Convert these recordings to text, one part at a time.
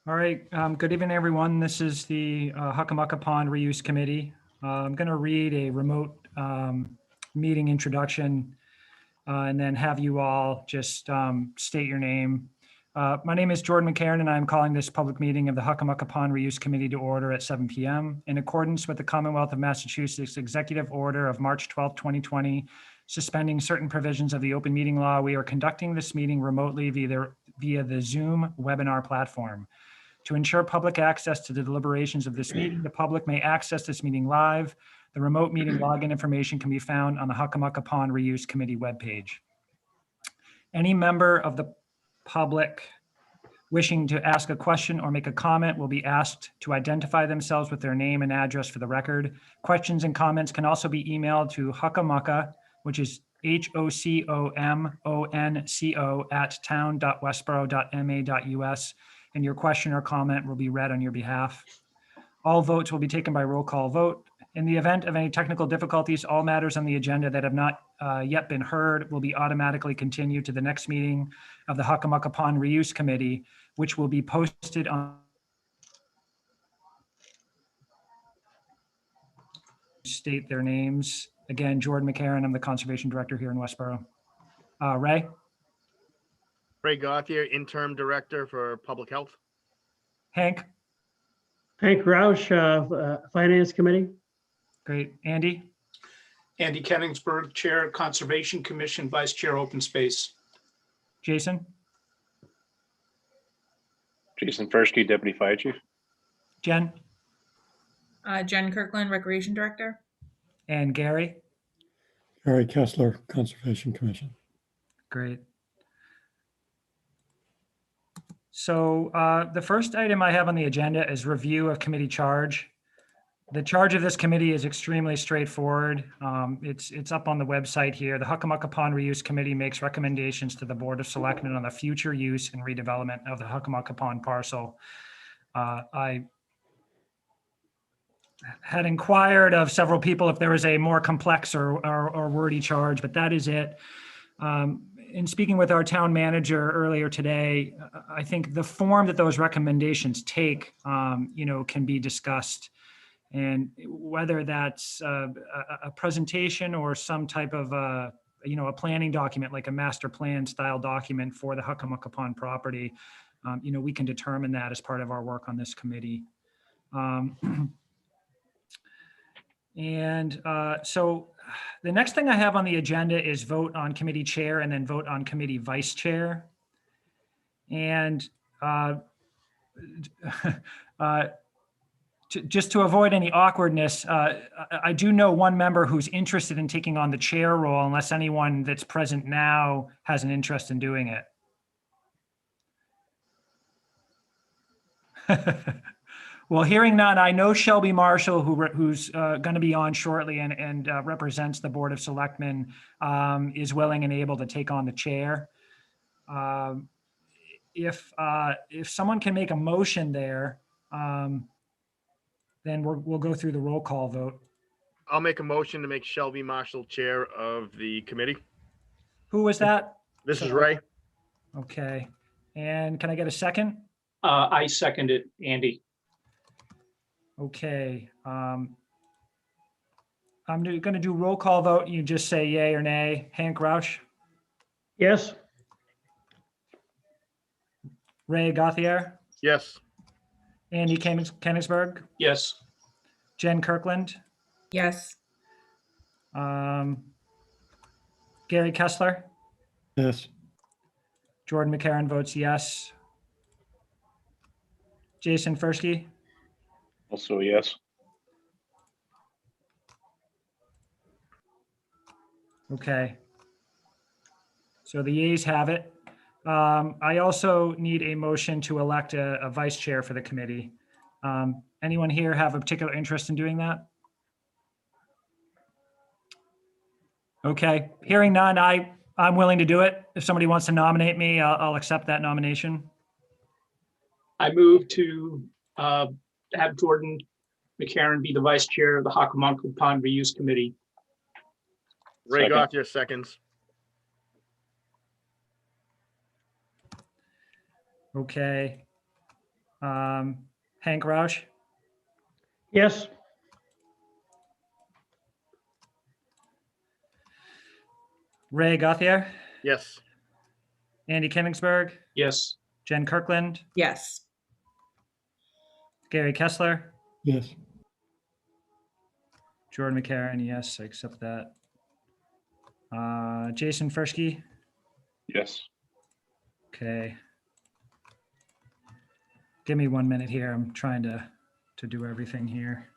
All right, good evening, everyone. This is the Hakamaka Pond Reuse Committee. I'm going to read a remote meeting introduction and then have you all just state your name. My name is Jordan McCarran, and I'm calling this public meeting of the Hakamaka Pond Reuse Committee to order at 7 p.m. In accordance with the Commonwealth of Massachusetts Executive Order of March 12, 2020, suspending certain provisions of the open meeting law, we are conducting this meeting remotely via the Zoom webinar platform. To ensure public access to the deliberations of this meeting, the public may access this meeting live. The remote meeting login information can be found on the Hakamaka Pond Reuse Committee webpage. Any member of the public wishing to ask a question or make a comment will be asked to identify themselves with their name and address for the record. Questions and comments can also be emailed to Hakamaka, which is HOCOMONCO @town.westborough.ma.us, and your question or comment will be read on your behalf. All votes will be taken by roll call vote. In the event of any technical difficulties, all matters on the agenda that have not yet been heard will be automatically continued to the next meeting of the Hakamaka Pond Reuse Committee, which will be posted on state their names. Again, Jordan McCarran, I'm the Conservation Director here in Westborough. Ray? Ray Gauthier, Interim Director for Public Health. Hank? Hank Roush, Finance Committee. Great. Andy? Andy Kenningsburg, Chair, Conservation Commission, Vice Chair, Open Space. Jason? Jason Fursky, Deputy Fire Chief. Jen? Jen Kirkland, Recreation Director. And Gary? Gary Kessler, Conservation Commission. Great. So the first item I have on the agenda is review of committee charge. The charge of this committee is extremely straightforward. It's up on the website here. The Hakamaka Pond Reuse Committee makes recommendations to the Board of Selectmen on the future use and redevelopment of the Hakamaka Pond parcel. I had inquired of several people if there was a more complex or wordy charge, but that is it. In speaking with our town manager earlier today, I think the form that those recommendations take, can be discussed. And whether that's a presentation or some type of a planning document, like a master plan style document for the Hakamaka Pond property, we can determine that as part of our work on this committee. So the next thing I have on the agenda is vote on committee chair and then vote on committee vice chair. And just to avoid any awkwardness, I do know one member who's interested in taking on the chair role, unless anyone that's present now has an interest in doing it. Well, hearing none, I know Shelby Marshall, who's going to be on shortly and represents the Board of Selectmen, is willing and able to take on the chair. If someone can make a motion there, then we'll go through the roll call vote. I'll make a motion to make Shelby Marshall chair of the committee. Who was that? This is Ray. Okay. And can I get a second? I second it, Andy. Okay. I'm going to do roll call vote. You just say yay or nay. Hank Roush? Yes. Ray Gauthier? Yes. Andy Kenningsburg? Yes. Jen Kirkland? Yes. Gary Kessler? Yes. Jordan McCarran votes yes. Jason Fursky? Also, yes. Okay. So the yeas have it. I also need a motion to elect a vice chair for the committee. Anyone here have a particular interest in doing that? Okay, hearing none, I'm willing to do it. If somebody wants to nominate me, I'll accept that nomination. I move to have Jordan McCarran be the vice chair of the Hocomonco Pond Reuse Committee. Ray Second. Gauthier seconds. Okay. Hank Roush, Yes. Ray Gauthier, Yes. Andy Kinnungsberg, Yes. Jen Kirkland, Yes. Gary Kessler, Yes. Jordan McCarron, yes, I accept that. Jason Ferschke, Yes. okay. Give me 1 minute here. I'm trying to do everything here.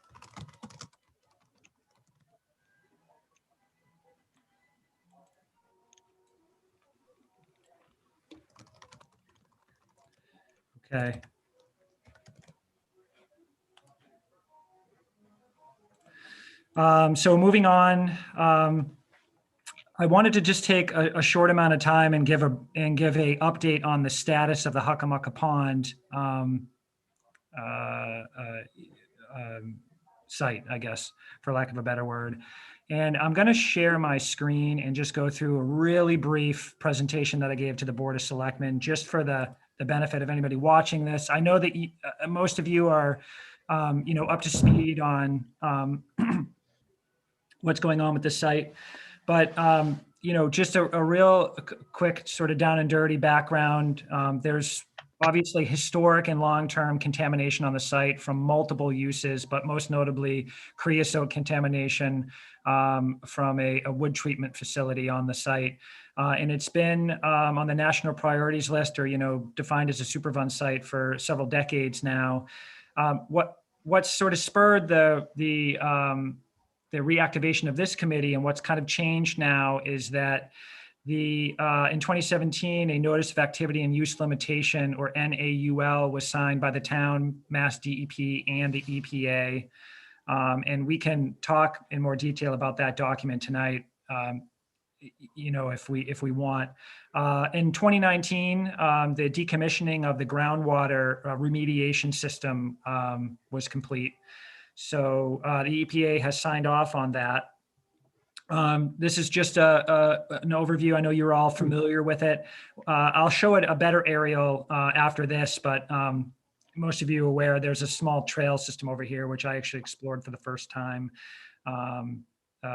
Okay. So moving on, I wanted to just take a short amount of time and give a update on the status of the Hakamaka Pond site, I guess, for lack of a better word. And I'm going to share my screen and just go through a really brief presentation that I gave to the Board of Selectmen, just for the benefit of anybody watching this. I know that most of you are, up to speed on what's going on with the site, but just a real quick sort of down and dirty background. There's obviously historic and long-term contamination on the site from multiple uses, but most notably creosote contamination from a wood treatment facility on the site. And it's been on the national priorities list, or, defined as a Superfund site for several decades now. What sort of spurred the reactivation of this committee, and what's kind of changed now, is that in 2017, a notice of activity and use limitation, or NAUL, was signed by the town, Mass DEP, and the EPA. And we can talk in more detail about that document tonight, if we want. In 2019, the decommissioning of the groundwater remediation system was complete. So the EPA has signed off on that. This is just an overview. I know you're all familiar with it. I'll show it a better aerial after this, but most of you are aware there's a small trail system over here, which I actually explored for the first time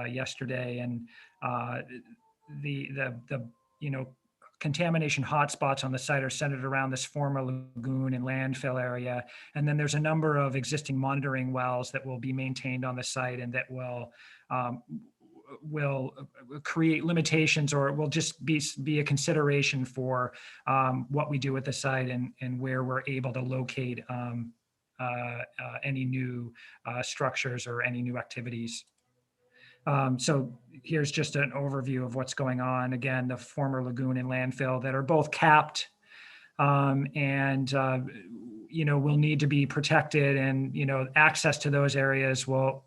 yesterday. And the contamination hotspots on the site are centered around this former lagoon and landfill area. And then there's a number of existing monitoring wells that will be maintained on the site, and that will create limitations, or will just be a consideration for what we do with the site, and where we're able to locate any new structures or any new activities. So here's just an overview of what's going on. Again, the former lagoon and landfill that are both capped, and will need to be protected, and access to those areas will,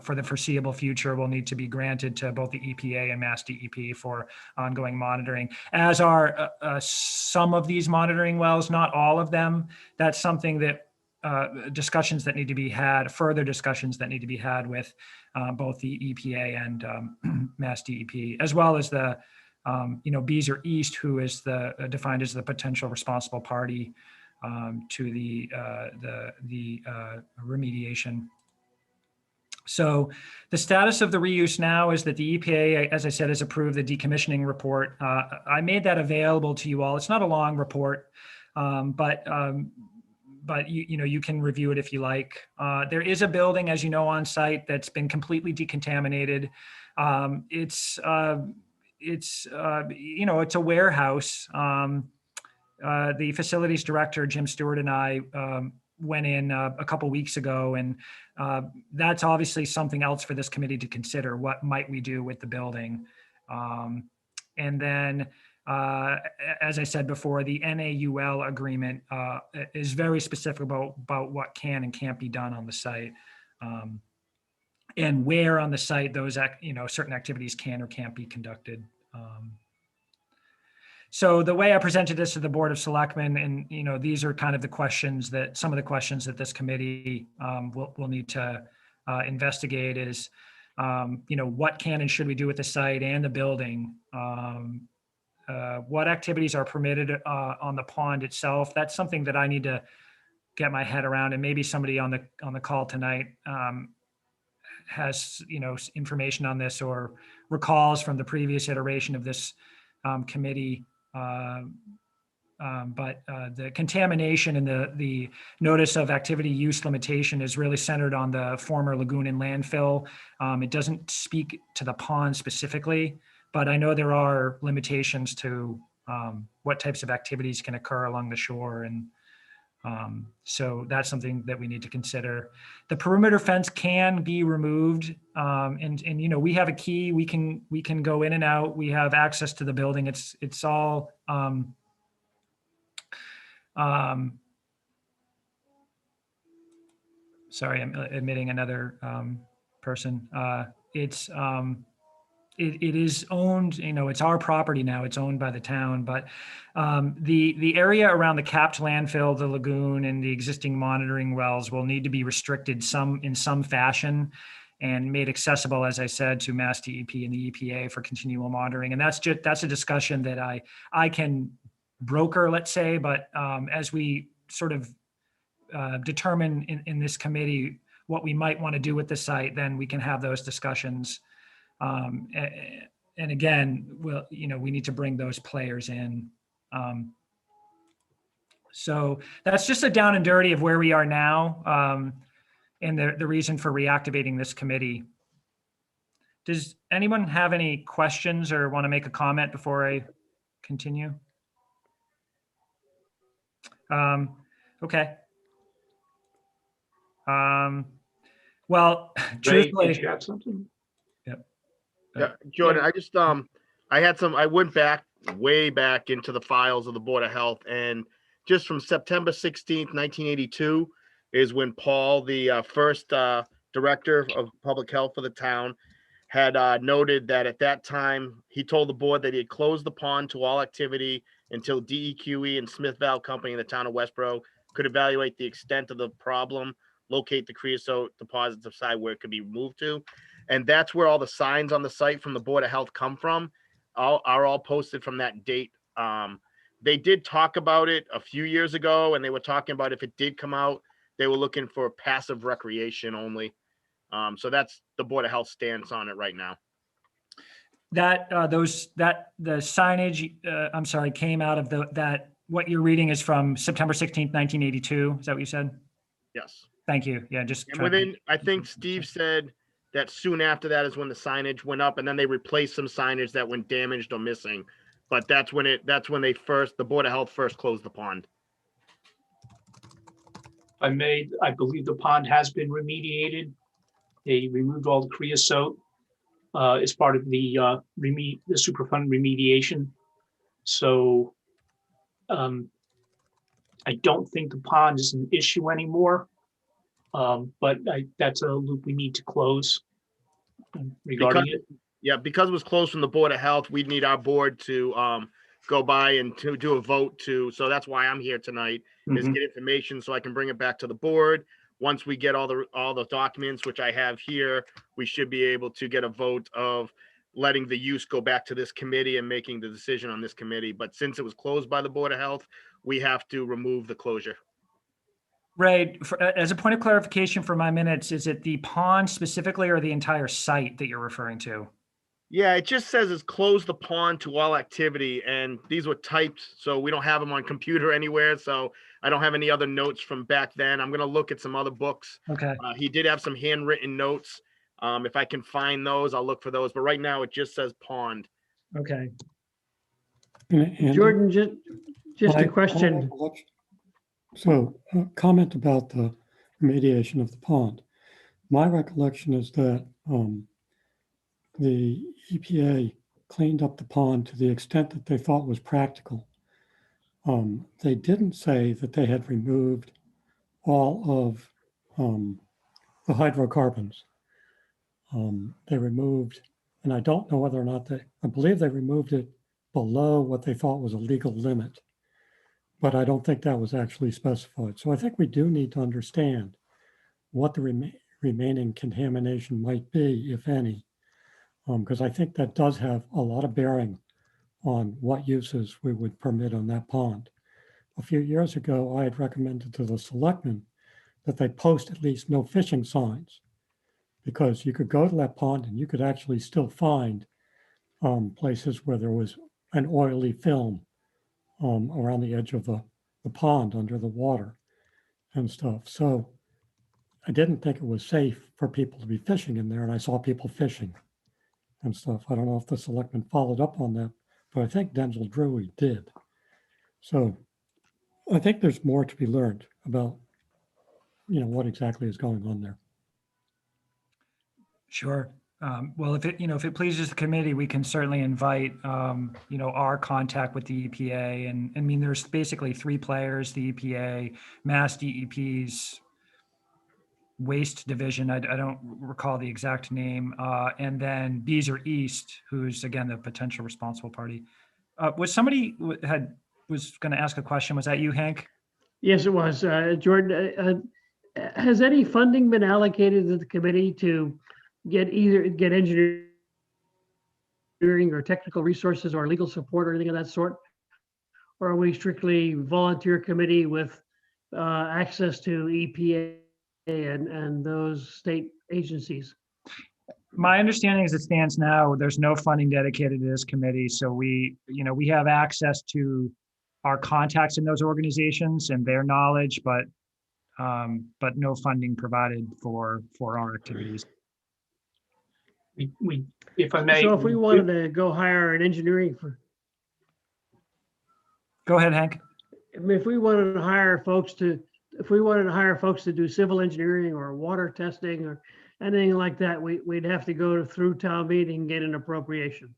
for the foreseeable future, will need to be granted to both the EPA and Mass DEP for ongoing monitoring, as are some of these monitoring wells, not all of them. That's something that discussions that need to be had, further discussions that need to be had with both the EPA and Mass DEP, as well as the Beazer East, who is defined as the potential responsible party to the remediation. So the status of the reuse now is that the EPA, as I said, has approved the decommissioning report. I made that available to you all. It's not a long report, but you can review it if you like. There is a building, as you know, on site that's been completely decontaminated. It's a warehouse. The facilities director, Jim Stewart, and I went in a couple weeks ago, and that's obviously something else for this committee to consider. What might we do with the building? And then, as I said before, the NAUL agreement is very specific about what can and can't be done on the site, and where on the site those certain activities can or can't be conducted. So the way I presented this to the Board of Selectmen, and these are kind of some of the questions that this committee will need to investigate, is what can and should we do with the site and the building? What activities are permitted on the pond itself? That's something that I need to get my head around, and maybe somebody on the call tonight has, information on this or recalls from the previous iteration of this committee. But the contamination and the notice of activity use limitation is really centered on the former lagoon and landfill. It doesn't speak to the pond specifically, but I know there are limitations to what types of activities can occur along the shore. And so that's something that we need to consider. The perimeter fence can be removed. And we have a key, we can go in and out. We have access to the building. It's all, sorry, I'm admitting another person. It is owned, it's our property now. It's owned by the town, but the area around the capped landfill, the lagoon, and the existing monitoring wells will need to be restricted in some fashion and made accessible, as I said, to Mass DEP and the EPA for continual monitoring. And that's a discussion that I can broker, let's say, but as we sort of determine in this committee what we might want to do with the site, then we can have those discussions. And again, we need to bring those players in. So that's just a down and dirty of where we are now, and the reason for reactivating this committee. Does anyone have any questions or want to make a comment before I continue? Okay. Well, Ray, truthfully, did you have something? Yeah, Jordan, I went back way back into the files of the Board of Health, and just from September 16th, 1982 is when Paul, the first director of public health for the town, had noted that at that time, he told the board that he had closed the pond to all activity until DEQE and Smith Valve Company in the town of Westborough could evaluate the extent of the problem, locate the creosote deposits, decide where it could be moved to. And that's where all the signs on the site from the Board of Health come from, are all posted from that date. They did talk about it a few years ago, and they were talking about if it did come out, they were looking for passive recreation only. So that's the Board of Health stance on it right now. that the signage, I'm sorry, came out of that what you're reading is from September 16th, 1982. Is that what you said? Yes. Thank you. Yeah, just And trying to- I think Steve said that soon after that is when the signage went up, and then they replaced some signage that went damaged or missing. But that's when the Board of Health first closed the pond. I believe the pond has been remediated. They removed all the creosote as part of the Superfund remediation. So I don't think the pond is an issue anymore. But that's a loop we need to close regarding it. Yeah, because it was closed from the Board of Health, we'd need our board to go by and to do a vote so that's why I'm here tonight, is Mhm. get information so I can bring it back to the board. Once we get all the documents, which I have here, we should be able to get a vote of letting the use go back to this committee and making the decision on this committee. But since it was closed by the Board of Health, we have to remove the closure. Ray, as a point of clarification for my minutes, is it the pond specifically or the entire site that you're referring to? Yeah, it just says it's close the pond to all activity, and these were typed, so we don't have them on computer anywhere. So I don't have any other notes from back then. I'm gonna look at some other books. Okay. He did have some handwritten notes. If I can find those, I'll look for those. But right now, it just says pond. Okay. Andy, Jordan, just my a question. recollection- So, a comment about the remediation of the pond. My recollection is that the EPA cleaned up the pond to the extent that they thought was practical. They didn't say that they had removed all of the hydrocarbons. They removed, and I don't know whether or not I believe they removed it below what they thought was a legal limit, but I don't think that was actually specified. So I think we do need to understand what the remaining contamination might be, if any, because I think that does have a lot of bearing on what uses we would permit on that pond. a few years ago, I had recommended to the selectmen that they post at least no fishing signs, because you could go to that pond and you could actually still find places where there was an oily film around the edge of the pond under the water and stuff. So I didn't think it was safe for people to be fishing in there, and I saw people fishing and stuff. I don't know if the selectmen followed up on that, but I think Denzel Drury did. So I think there's more to be learned about, what exactly is going on there. Sure. Well, if it pleases the committee, we can certainly invite, our contact with the EPA. And I mean, there's basically three players: the EPA, Mass DEP's Waste Division. I don't recall the exact name. And then Beezer East, who's again the potential responsible party. Was somebody was going to ask a question? Was that you, Hank? Yes, it was. Jordan, has any funding been allocated to the committee to get engineering or technical resources or legal support or anything of that sort? Or are we strictly volunteer committee with access to EPA and those state agencies? My understanding as it stands now, there's no funding dedicated to this committee. So we have access to our contacts in those organizations and their knowledge, but no funding provided for our activities. We, if I may. So if we wanted to go hire an engineering for, Go ahead, Hank. if we wanted to hire folks to do civil engineering or water testing or anything like that, we'd have to go through town meeting and get an appropriation.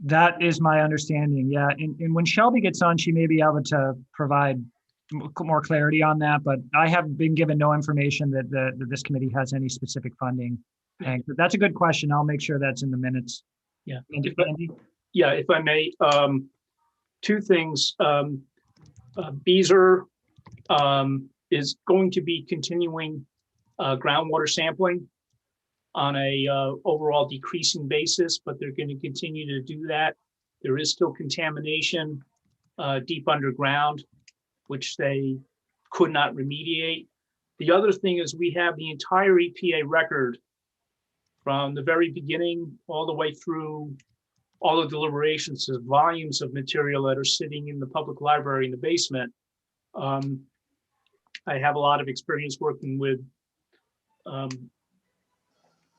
That is my understanding. Yeah. And when Shelby gets on, she may be able to provide more clarity on that, but I have been given no information that this committee has any specific funding. Hank, but that's a good question. I'll make sure that's in the minutes. Yeah. Andy? Yeah, if I may, two things. Beezer is going to be continuing groundwater sampling on a overall decreasing basis, but they're going to continue to do that. There is still contamination deep underground, which they could not remediate. The other thing is we have the entire EPA record from the very beginning all the way through all the deliberations, of volumes of material that are sitting in the public library in the basement. I have a lot of experience working with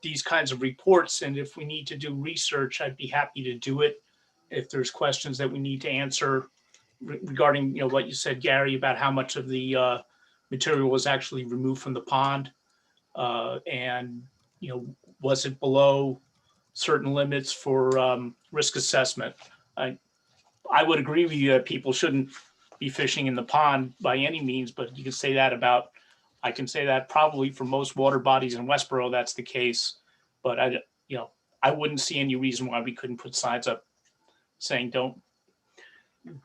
these kinds of reports, and if we need to do research, I'd be happy to do it. If there's questions that we need to answer regarding, what you said, Gary, about how much of the material was actually removed from the pond, and was it below certain limits for risk assessment. I would agree with you that people shouldn't be fishing in the pond by any means, but you can say that I can say that probably for most water bodies in Westborough, that's the case. But I wouldn't see any reason why we couldn't put signs up saying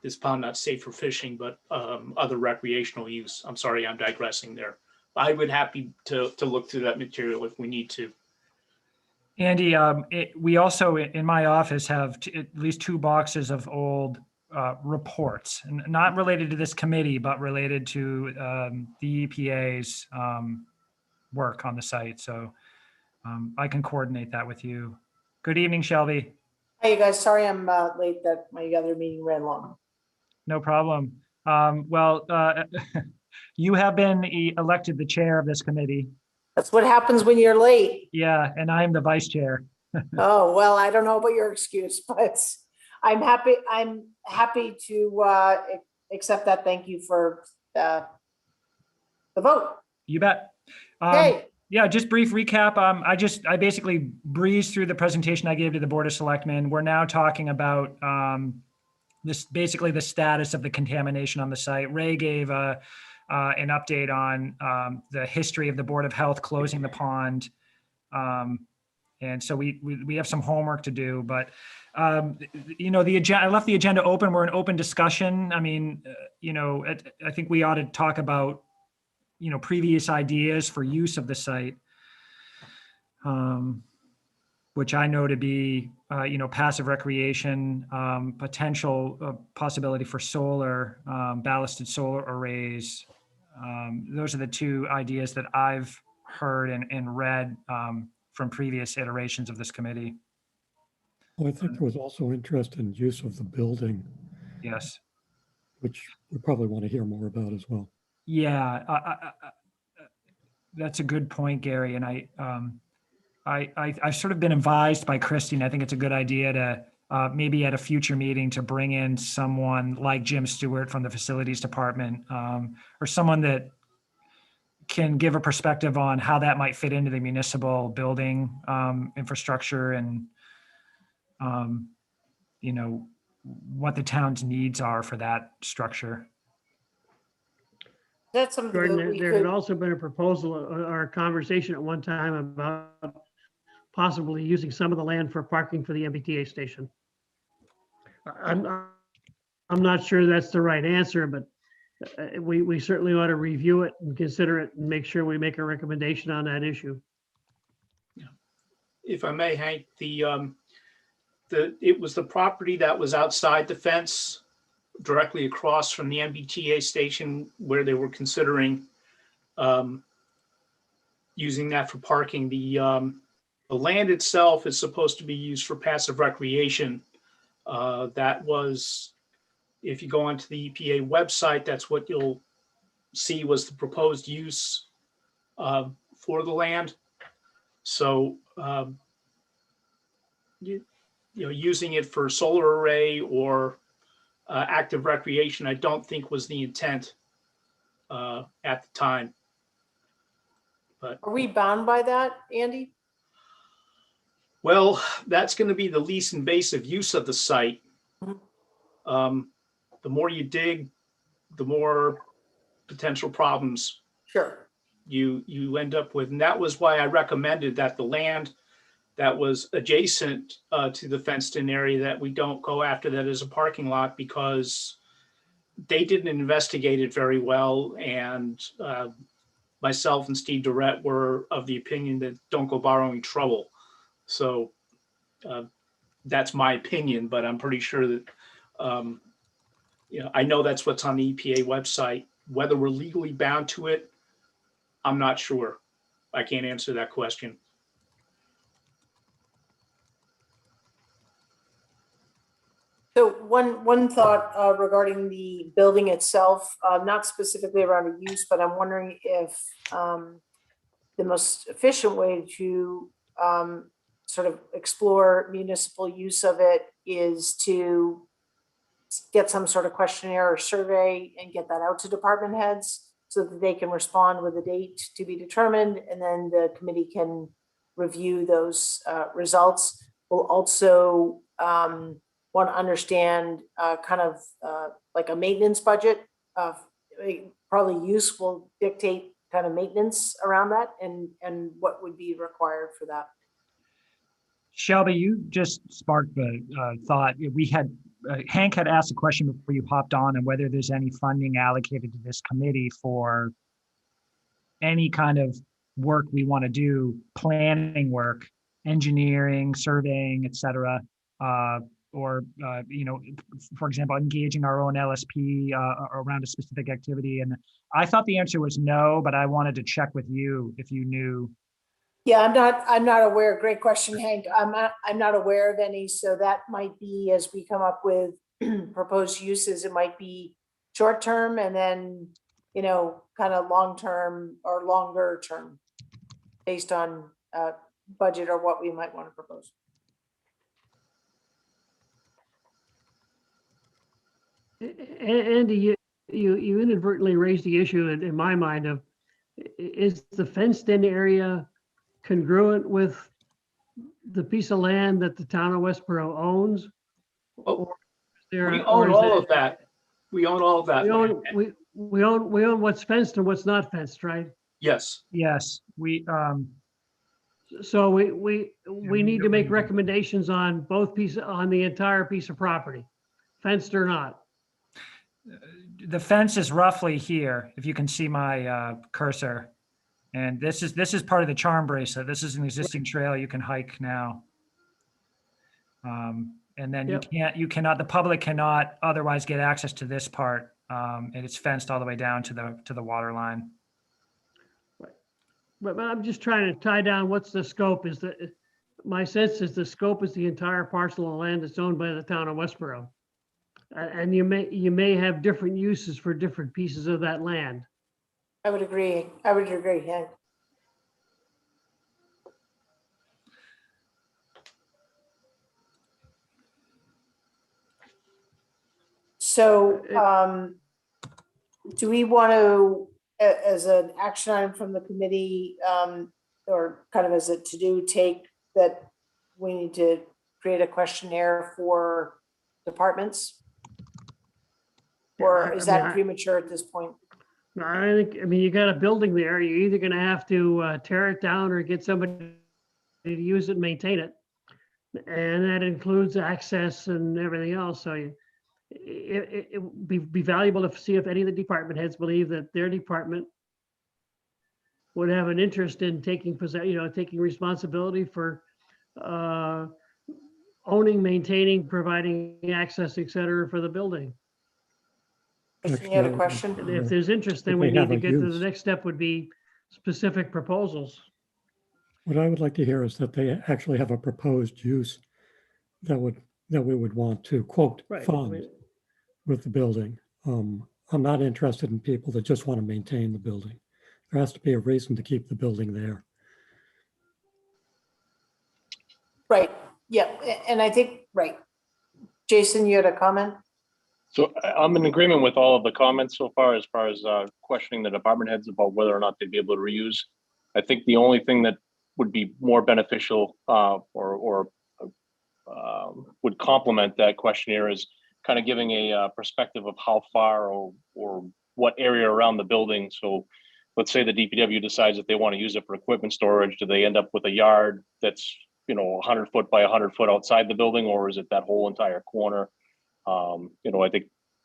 this pond not safe for fishing, but other recreational use. I'm sorry, I'm digressing there. I would happy to look through that material if we need to. Andy, we also in my office have at least 2 boxes of old reports, not related to this committee, but related to the EPA's work on the site. So I can coordinate that with you. Good evening, Shelby. Hey, you guys. Sorry I'm late. That my other meeting ran long. No problem. Well, you have been elected the chair of this committee. That's what happens when you're late. Yeah, and I'm the vice chair. Oh, well, I don't know about your excuse, but I'm happy to accept that. Thank you for the vote. You bet. Okay. Yeah, just brief recap. I basically breezed through the presentation I gave to the Board of Selectmen. We're now talking about basically the status of the contamination on the site. Ray gave an update on the history of the Board of Health closing the pond. And so we have some homework to do, but the agenda, I left the agenda open. We're in open discussion. I mean, I think we ought to talk about, previous ideas for use of the site. which I know to be, passive recreation, potential possibility for solar, ballasted solar arrays. Those are the two ideas that I've heard and read from previous iterations of this committee. Well, I think there was also interest in use of the building, Yes. which we probably want to hear more about as well. Yeah, that's a good point, Gary. And I've sort of been advised by Christine. I think it's a good idea to maybe at a future meeting to bring in someone like Jim Stewart from the facilities department, or someone that can give a perspective on how that might fit into the municipal building infrastructure and what the town's needs are for that structure. That's something Jordan, that we there had could, also been a proposal or a conversation at one time about possibly using some of the land for parking for the MBTA station. I'm not sure that's the right answer, but we certainly ought to review it and consider it and make sure we make a recommendation on that issue. If I may, Hank, it was the property that was outside the fence, directly across from the MBTA station, where they were considering using that for parking. The land itself is supposed to be used for passive recreation. That was, if you go onto the EPA website, that's what you'll see was the proposed use for the land. So, using it for solar array or active recreation, I don't think was the intent at the time. But, are we bound by that, Andy? well, that's going to be the least invasive use of the site. The more you dig, the more potential problems Sure. you end up with. And that was why I recommended that the land that was adjacent to the fenced-in area, that we don't go after that as a parking lot, because they didn't investigate it very well. And myself and Steve Durrett were of the opinion that don't go borrowing trouble. So that's my opinion, but I'm pretty sure that, I know that's what's on the EPA website. Whether we're legally bound to it, I'm not sure. I can't answer that question. So one thought regarding the building itself, not specifically around a use, but I'm wondering if the most efficient way to sort of explore municipal use of it is to get some sort of questionnaire or survey and get that out to department heads so that they can respond with a date to be determined, and then the committee can review those results. We'll also want to understand kind of like a maintenance budget. Probably use will dictate kind of maintenance around that and what would be required for that. Shelby, you just sparked the thought. Hank had asked a question before you hopped on, and whether there's any funding allocated to this committee for any kind of work we want to do, planning work, engineering, surveying, et cetera, or for example, engaging our own LSP around a specific activity. And I thought the answer was no, but I wanted to check with you if you knew. Yeah, I'm not aware. Great question, Hank. I'm not aware of any, so that might be, as we come up with proposed uses, it might be short term and then, kind of long term or longer term based on budget or what we might want to propose. Andy, you inadvertently raised the issue in my mind of, is the fenced-in area congruent with the piece of land that the town of Westborough owns? Oh, We we own all of that. We own all of that. We own what's fenced and what's not fenced, right? Yes. Yes, So we need to make recommendations on on the entire piece of property, fenced or not. the fence is roughly here, if you can see my cursor. And this is part of the charm bracelet. This is an existing trail you can hike now. And then Yep. you cannot, the public cannot otherwise get access to this part. And it's fenced all the way down to the water line. But I'm just trying to tie down what's the scope is my sense is the scope is the entire parcel of land that's owned by the town of Westborough. And you may have different uses for different pieces of that land. I would agree, Hank. So, do we want to, as an action item from the committee, or kind of as a to-do, take that we need to create a questionnaire for departments? Or is that premature at this point? I mean, you got a building there, you're either gonna have to tear it down or get somebody to use it and maintain it. And that includes access and everything else, so it would be valuable to see if any of the department heads believe that their department would have an interest in taking taking responsibility for owning, maintaining, providing access, et cetera, for the building. Kristen, you had a question? And if there's interest, then If we they need have to a get to the use. next step would be specific proposals. What I would like to hear is that they actually have a proposed use that we would want to quote Right. I fund mean, with the building. I'm not interested in people that just want to maintain the building. There has to be a reason to keep the building there. Right, yeah, and I think, right. Jason, you had a comment? So I'm in agreement with all of the comments so far as questioning the department heads about whether or not they'd be able to reuse. I think the only thing that would be more beneficial or would complement that questionnaire is kind of giving a perspective of how far or what area around the building. So let's say the DPW decides that they want to use it for equipment storage. Do they end up with a yard that's 100 foot by 100 foot outside the building, or is it that whole entire corner? I think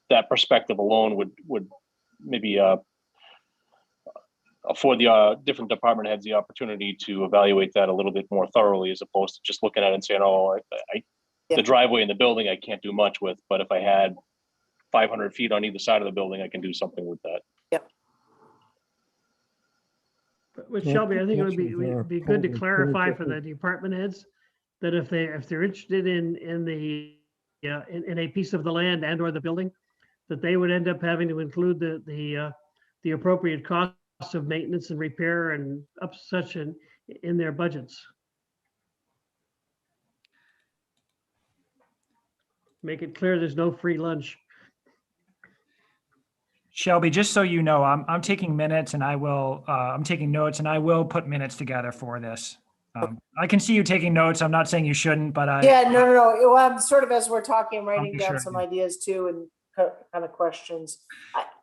that perspective alone would maybe afford the different department heads the opportunity to evaluate that a little bit more thoroughly, as opposed to just looking at it and saying, "Oh, Yeah. the driveway in the building I can't do much with, but if I had 500 feet on either side of the building, I can do something with that." But with So I Shelby, I think think it actually there are would be good to probably clarify four for the department heads that if they're interested in a piece of the land and or the building, that they would end up having to include the appropriate costs of maintenance and repair and such in their budgets. Make it clear there's no free lunch. Shelby, just so you know, I'm taking minutes and I'm taking notes and I will put minutes together for this. I can see you taking notes. I'm not saying you shouldn't, but Yeah, no. Well, I'm sort of, as we're talking, I'm writing be down sure. some ideas too and kind of questions.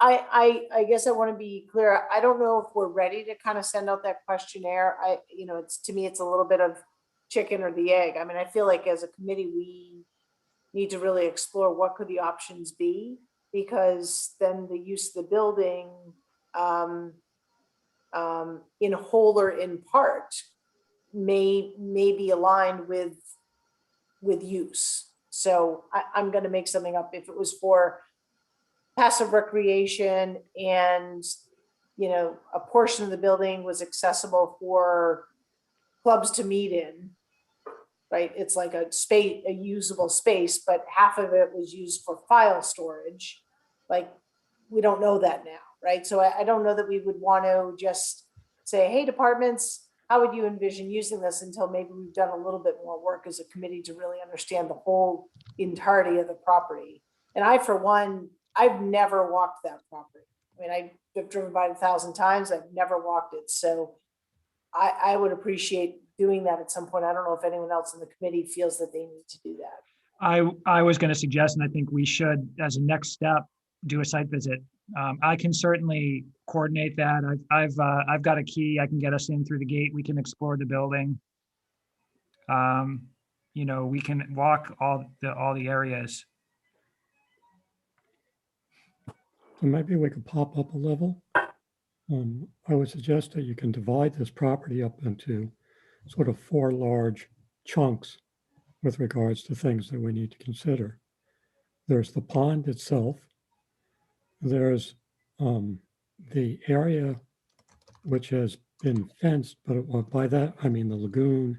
I guess I want to be clear. I don't know if we're ready to kind of send out that questionnaire. To me, it's a little bit of chicken or the egg. I mean, I feel like as a committee, we need to really explore what could the options be, because then the use of the building in whole or in part may be aligned with use. So I'm going to make something up. If it was for passive recreation and, a portion of the building was accessible for clubs to meet in, right? It's like a usable space, but half of it was used for file storage. Like, we don't know that now, right? So I don't know that we would want to just say, hey, departments, how would you envision using this, until maybe we've done a little bit more work as a committee to really understand the whole entirety of the property. And I, for one, I've never walked that property. I mean, I've driven by it 1,000 times. I've never walked it. So I would appreciate doing that at some point. I don't know if anyone else in the committee feels that they need to do that. I was going to suggest, and I think we should, as a next step, do a site visit. I can certainly coordinate that. I've got a key. I can get us in through the gate. We can explore the building. We can walk all the areas. So maybe we could pop up a level. I would suggest that you can divide this property up into sort of 4 large chunks. with regards to things that we need to consider. There's the pond itself. There's the area which has been fenced, but by that I mean the lagoon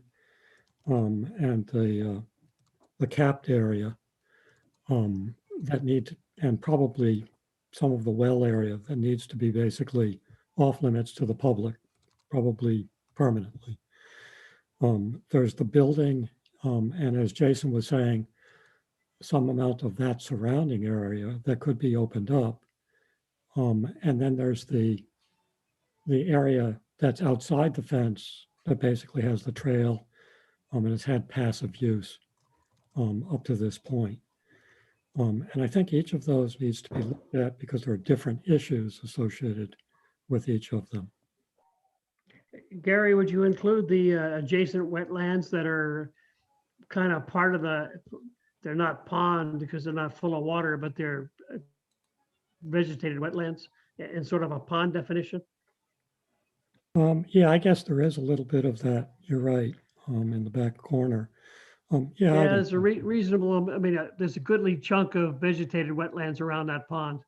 and the capped area that need, and probably some of the well area that needs to be basically off limits to the public, probably permanently. There's the building, and as Jason was saying, some amount of that surrounding area that could be opened up. And then there's the area that's outside the fence that basically has the trail and has had passive use up to this point. And I think each of those needs to be looked at because there are different issues associated with each of them. Gary, would you include the adjacent wetlands that are kind of part of they're not pond because they're not full of water, but they're vegetated wetlands in sort of a pond definition? Yeah, I guess there is a little bit of that. You're right, in the back corner. Yeah, Yeah, there's a reasonable, I mean, there's a goodly chunk of vegetated wetlands around that pond.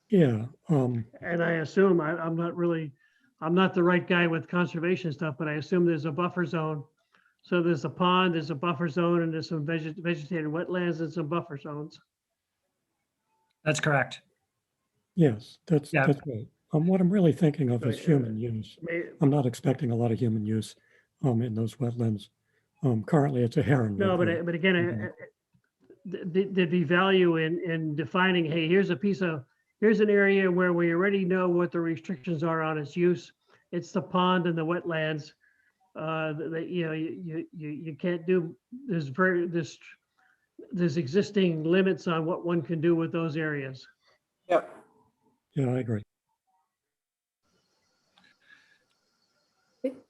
yeah. And I assume, I'm not the right guy with conservation stuff, but I assume there's a buffer zone. So there's a pond, there's a buffer zone, and there's some vegetated wetlands and some buffer zones. That's correct. Yes, that's Yeah. right. What I'm really thinking of is Right, human use. I'm not expecting a lot of human use in those wetlands. Currently, it's a heron. No, woodland. but again, there'd be value in defining, hey, here's an area where we already know what the restrictions are on its use. It's the pond and the wetlands. That you know, you can't do. There's existing limits on what one can do with those areas. Yep. Yeah, I agree.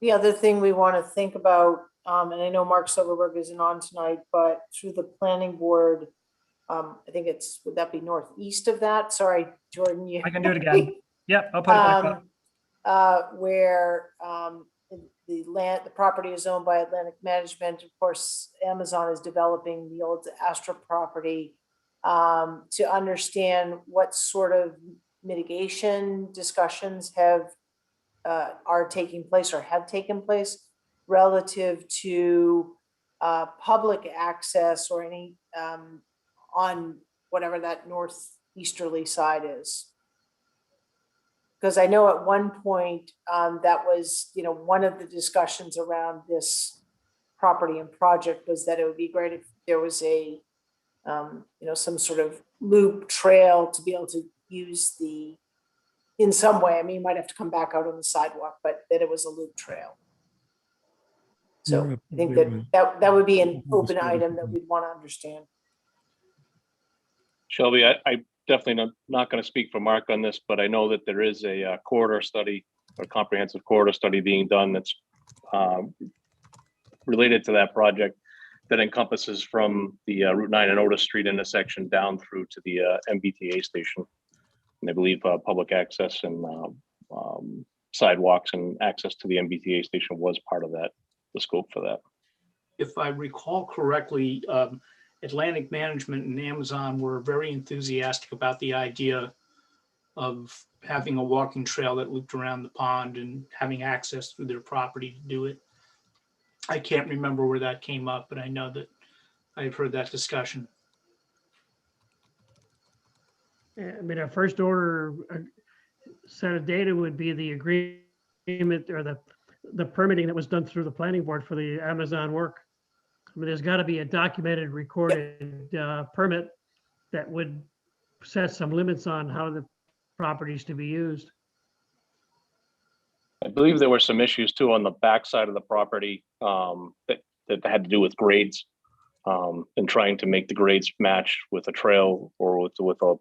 The other thing we want to think about, and I know Mark Silverberg isn't on tonight, but through the planning board, I think would that be northeast of that? Sorry, Jordan, you. I can do it again. Yep, I'll put it back up. Where the property is owned by Atlantic Management. Of course, Amazon is developing the old Astra property to understand what sort of mitigation discussions are taking place or have taken place relative to public access or any on whatever that northeasterly side is. Because I know at one point that was, one of the discussions around this property and project was that it would be great if there was a, some sort of loop trail to be able to use in some way. I mean, you might have to come back out on the sidewalk, but that it was a loop trail. So You're I think absolutely that would be an open Understood. item that we'd want to understand. Shelby, I definitely not going to speak for Mark on this, but I know that there is a corridor study or comprehensive corridor study being done that's related to that project that encompasses from the Route 9 and Otis Street intersection down through to the MBTA station. And I believe public access and sidewalks and access to the MBTA station was part of that, the scope for that. If I recall correctly, Atlantic Management and Amazon were very enthusiastic about the idea of having a walking trail that looped around the pond and having access through their property to do it. I can't remember where that came up, but I know that I've heard that discussion. I mean, our first order set of data would be the agreement or the permitting that was done through the planning board for the Amazon work. I mean, there's got to be a documented, recorded permit that would set some limits on how the properties to be used. I believe there were some issues too on the backside of the property that had to do with grades and trying to make the grades match with a trail or with a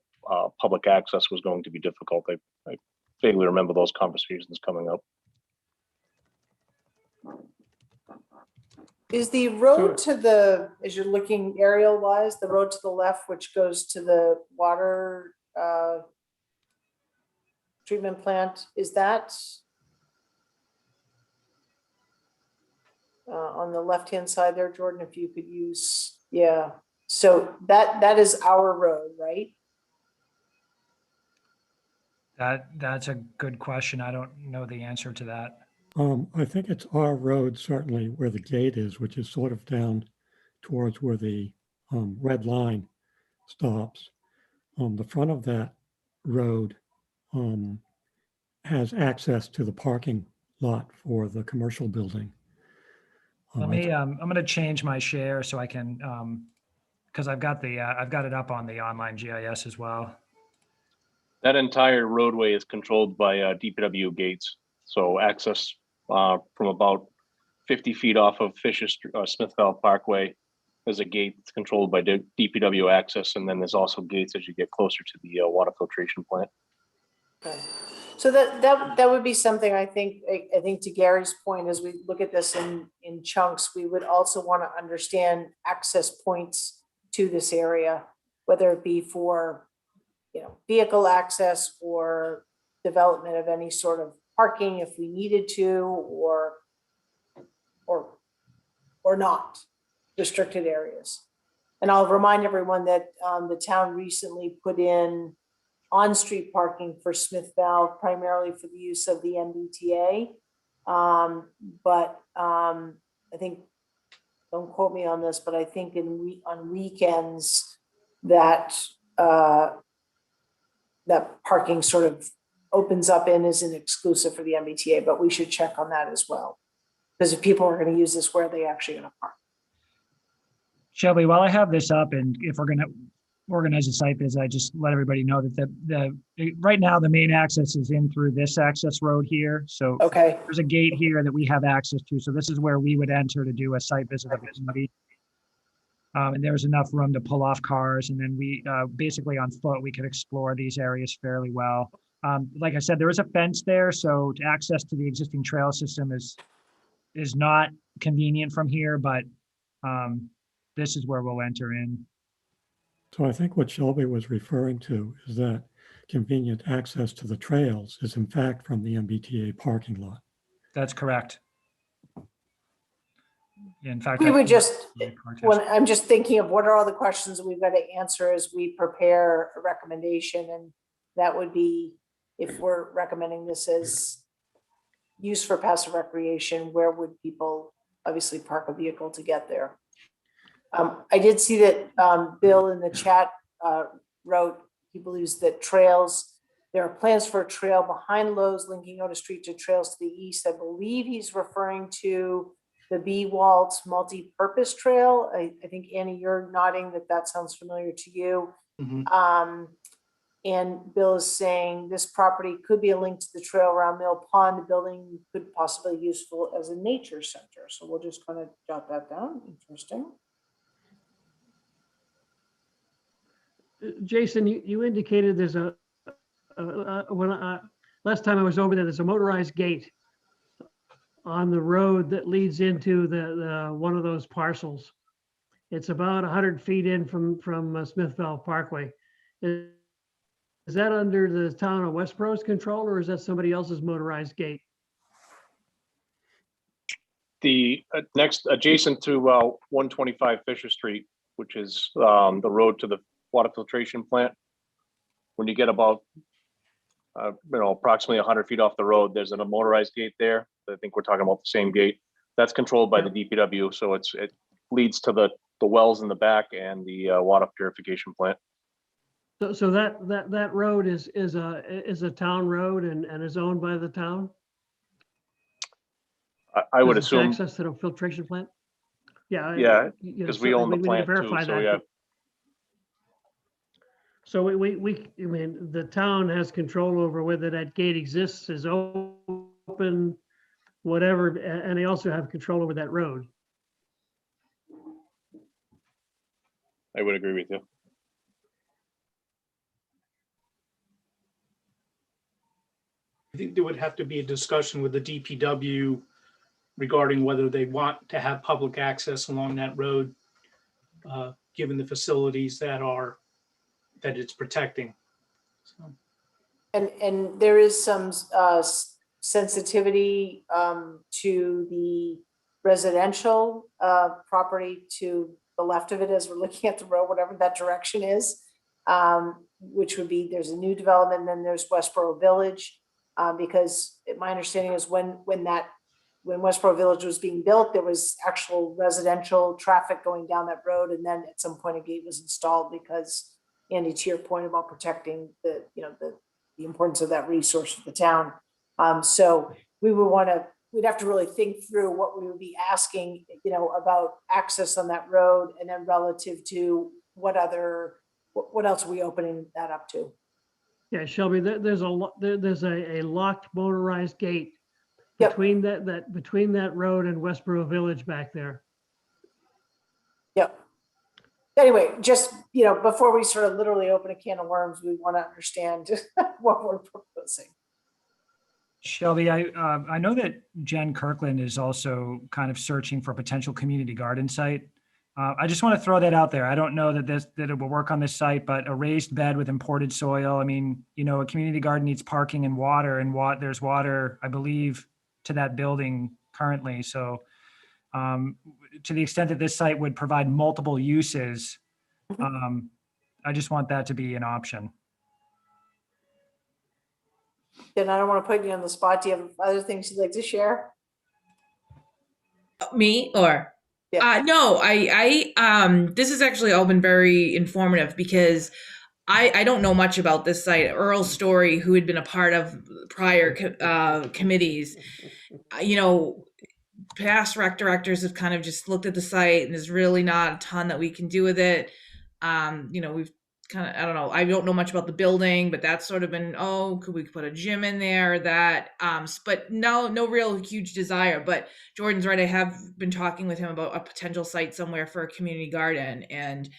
public access was going to be difficult. I vaguely remember those conversations coming up. Is the road as you're looking aerial wise, the road to the left, which goes to the water treatment plant, is that on the left-hand side there, Jordan, if you could use, yeah. So that is our road, right? That's a good question. I don't know the answer to that. I think it's our road, certainly where the gate is, which is sort of down towards where the red line stops. The front of that road has access to the parking lot for the commercial building. Let me, I'm going to change my share so I can, because I've got it up on the online GIS as well. That entire roadway is controlled by DPW gates. So access from about 50 feet off of Smith Valley Parkway, there's a gate that's controlled by DPW access, and then there's also gates as you get closer to the water filtration plant. Okay. So that would be something I think to Gary's point, as we look at this in chunks, we would also want to understand access points to this area, whether it be for, vehicle access or development of any sort of parking if we needed to, or not, restricted areas. And I'll remind everyone that the town recently put in on-street parking for Smith Valley, primarily for the use of the MBTA. But I think, don't quote me on this, but I think on weekends that that parking sort of opens up and isn't exclusive for the MBTA, but we should check on that as well. Because if people are going to use this, where are they actually going to park? Shelby, while I have this up, and if we're going to organize a site visit, I just let everybody know that right now the main access is in through this access road here. So Okay, there's a gate here that we have access to. So this is where we would enter to do a site visit of the community. And there's enough room to pull off cars. And then we basically on foot, we could explore these areas fairly well. Like I said, there is a fence there. So access to the existing trail system is not convenient from here, but this is where we'll enter in. So I think what Shelby was referring to is that convenient access to the trails is in fact from the MBTA parking lot. That's correct. In fact, we would just, when I'm just thinking of what are all the questions that we've got to answer as we prepare a recommendation. And that would be, if we're recommending this as use for passive recreation, where would people obviously park a vehicle to get there? I did see that Bill in the chat wrote, he believes that trails, there are plans for a trail behind Lowe's linking Otis Street to trails to the east. I believe he's referring to the B. Waltz multi-purpose trail. I think, Annie, you're nodding that sounds familiar to you. Mhm. And Bill is saying this property could be a link to the trail around Mill Pond. The building could possibly be useful as a nature center. So we'll just kind of jot that down. Interesting. Jason, you indicated there's last time I was over there's a motorized gate on the road that leads into the one of those parcels. It's about 100 feet in from Smith Valley Parkway. Is that under the town of Westborough's control, or is that somebody else's motorized gate? The next adjacent to 125 Fisher Street, which is the road to the water filtration plant. When you get about approximately 100 feet off the road, there's a motorized gate there. I think we're talking about the same gate. That's controlled by the DPW, so it leads to the wells in the back and the water purification plant. So that road is a town road and is owned by the town? I would Does it assume. access to the filtration plant? Yeah, because we own the plant too, so yeah. So I mean, the town has control over whether that gate exists, is open, whatever, and they also have control over that road. I would agree with you. I think there would have to be a discussion with the DPW regarding whether they want to have public access along that road, given the facilities that it's protecting. So. And there is some sensitivity to the residential property to the left of it as we're looking at the road, whatever that direction is, which would be, there's a new development, and then there's Westborough Village. Because my understanding is when Westborough Village was being built, there was actual residential traffic going down that road, and then at some point a gate was installed because, Andy, to your point about protecting the importance of that resource for the town. So we'd have to really think through what we would be asking, about access on that road, and then relative to what else are we opening that up to? Yeah, Shelby, there's a locked motorized gate Yep. between that road and Westborough Village back there. Yep. Anyway, just, before we sort of literally open a can of worms, we want to understand what we're proposing. Shelby, I know that Jen Kirkland is also kind of searching for a potential community garden site. I just want to throw that out there. I don't know that it will work on this site, but a raised bed with imported soil. I mean, a community garden needs parking and water, and there's water, I believe, to that building currently. So to the extent that this site would provide multiple uses, I just want that to be an option. Then I don't want to put you on the spot. Do you have other things you'd like to share? Me or? Yeah. No, this has actually all been very informative because I don't know much about this site. Earl Story, who had been a part of prior committees, past rec directors have kind of just looked at the site, and there's really not a ton that we can do with it. We've kind of, I don't know. I don't know much about the building, but that's sort of been, could we put a gym in there? But no real huge desire. But Jordan's right. I have been talking with him about a potential site somewhere for a community garden, and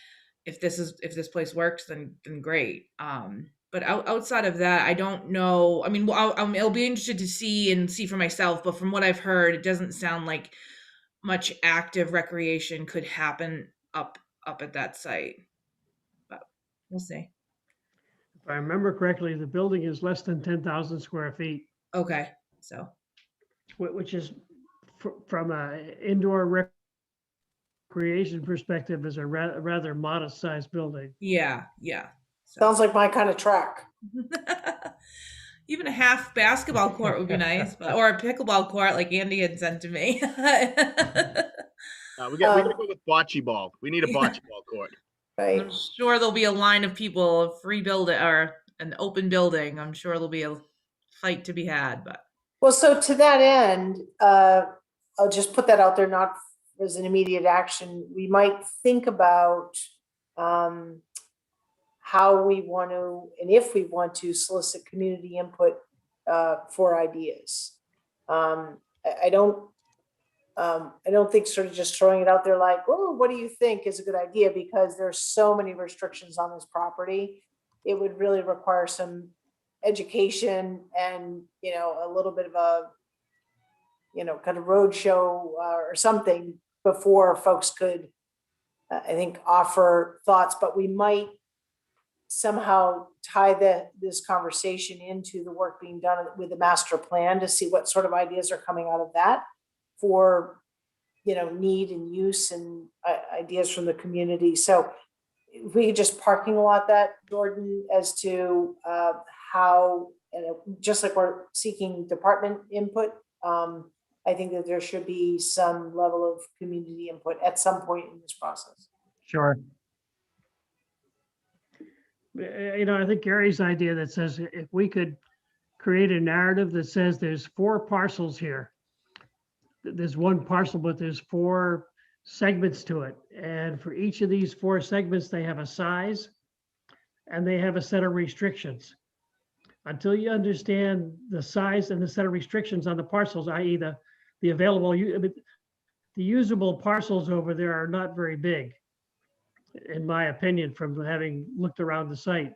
if this place works, then great. But outside of that, I don't know. I mean, I'll be interested to see for myself. But from what I've heard, it doesn't sound like much active recreation could happen up at that site. We'll see. If I remember correctly, the building is less than 10,000 square feet, Okay, so which is from an indoor recreation perspective is a rather modest sized building. yeah. Sounds like my kind of track. Even a half basketball court would be nice, or a pickleball court like Andy had sent to me. We gotta go with bocce ball. We need a bocce ball court. Right. I'm sure there'll be a line of people rebuild it, or an open building. I'm sure there'll be a fight to be had, but Well, so to that end, I'll just put that out there, not as an immediate action. We might think about how we want to, and if we want to, solicit community input for ideas. I don't think sort of just throwing it out there like, oh, what do you think is a good idea? Because there's so many restrictions on this property. It would really require some education and, a little bit of a, kind of road show or something before folks could, I think, offer thoughts. But we might somehow tie this conversation into the work being done with the master plan to see what sort of ideas are coming out of that for, need and use and ideas from the community. So if we could just parking lot that, Jordan, as to how, just like we're seeking department input, I think that there should be some level of community input at some point in this process. Sure. I think Gary's idea that says if we could create a narrative that says there's 4 parcels here. There's one parcel, but there's 4 segments to it. And for each of these 4 segments, they have a size and they have a set of restrictions. Until you understand the size and the set of restrictions on the parcels, i.e. the available, the usable parcels over there are not very big, in my opinion, from having looked around the site.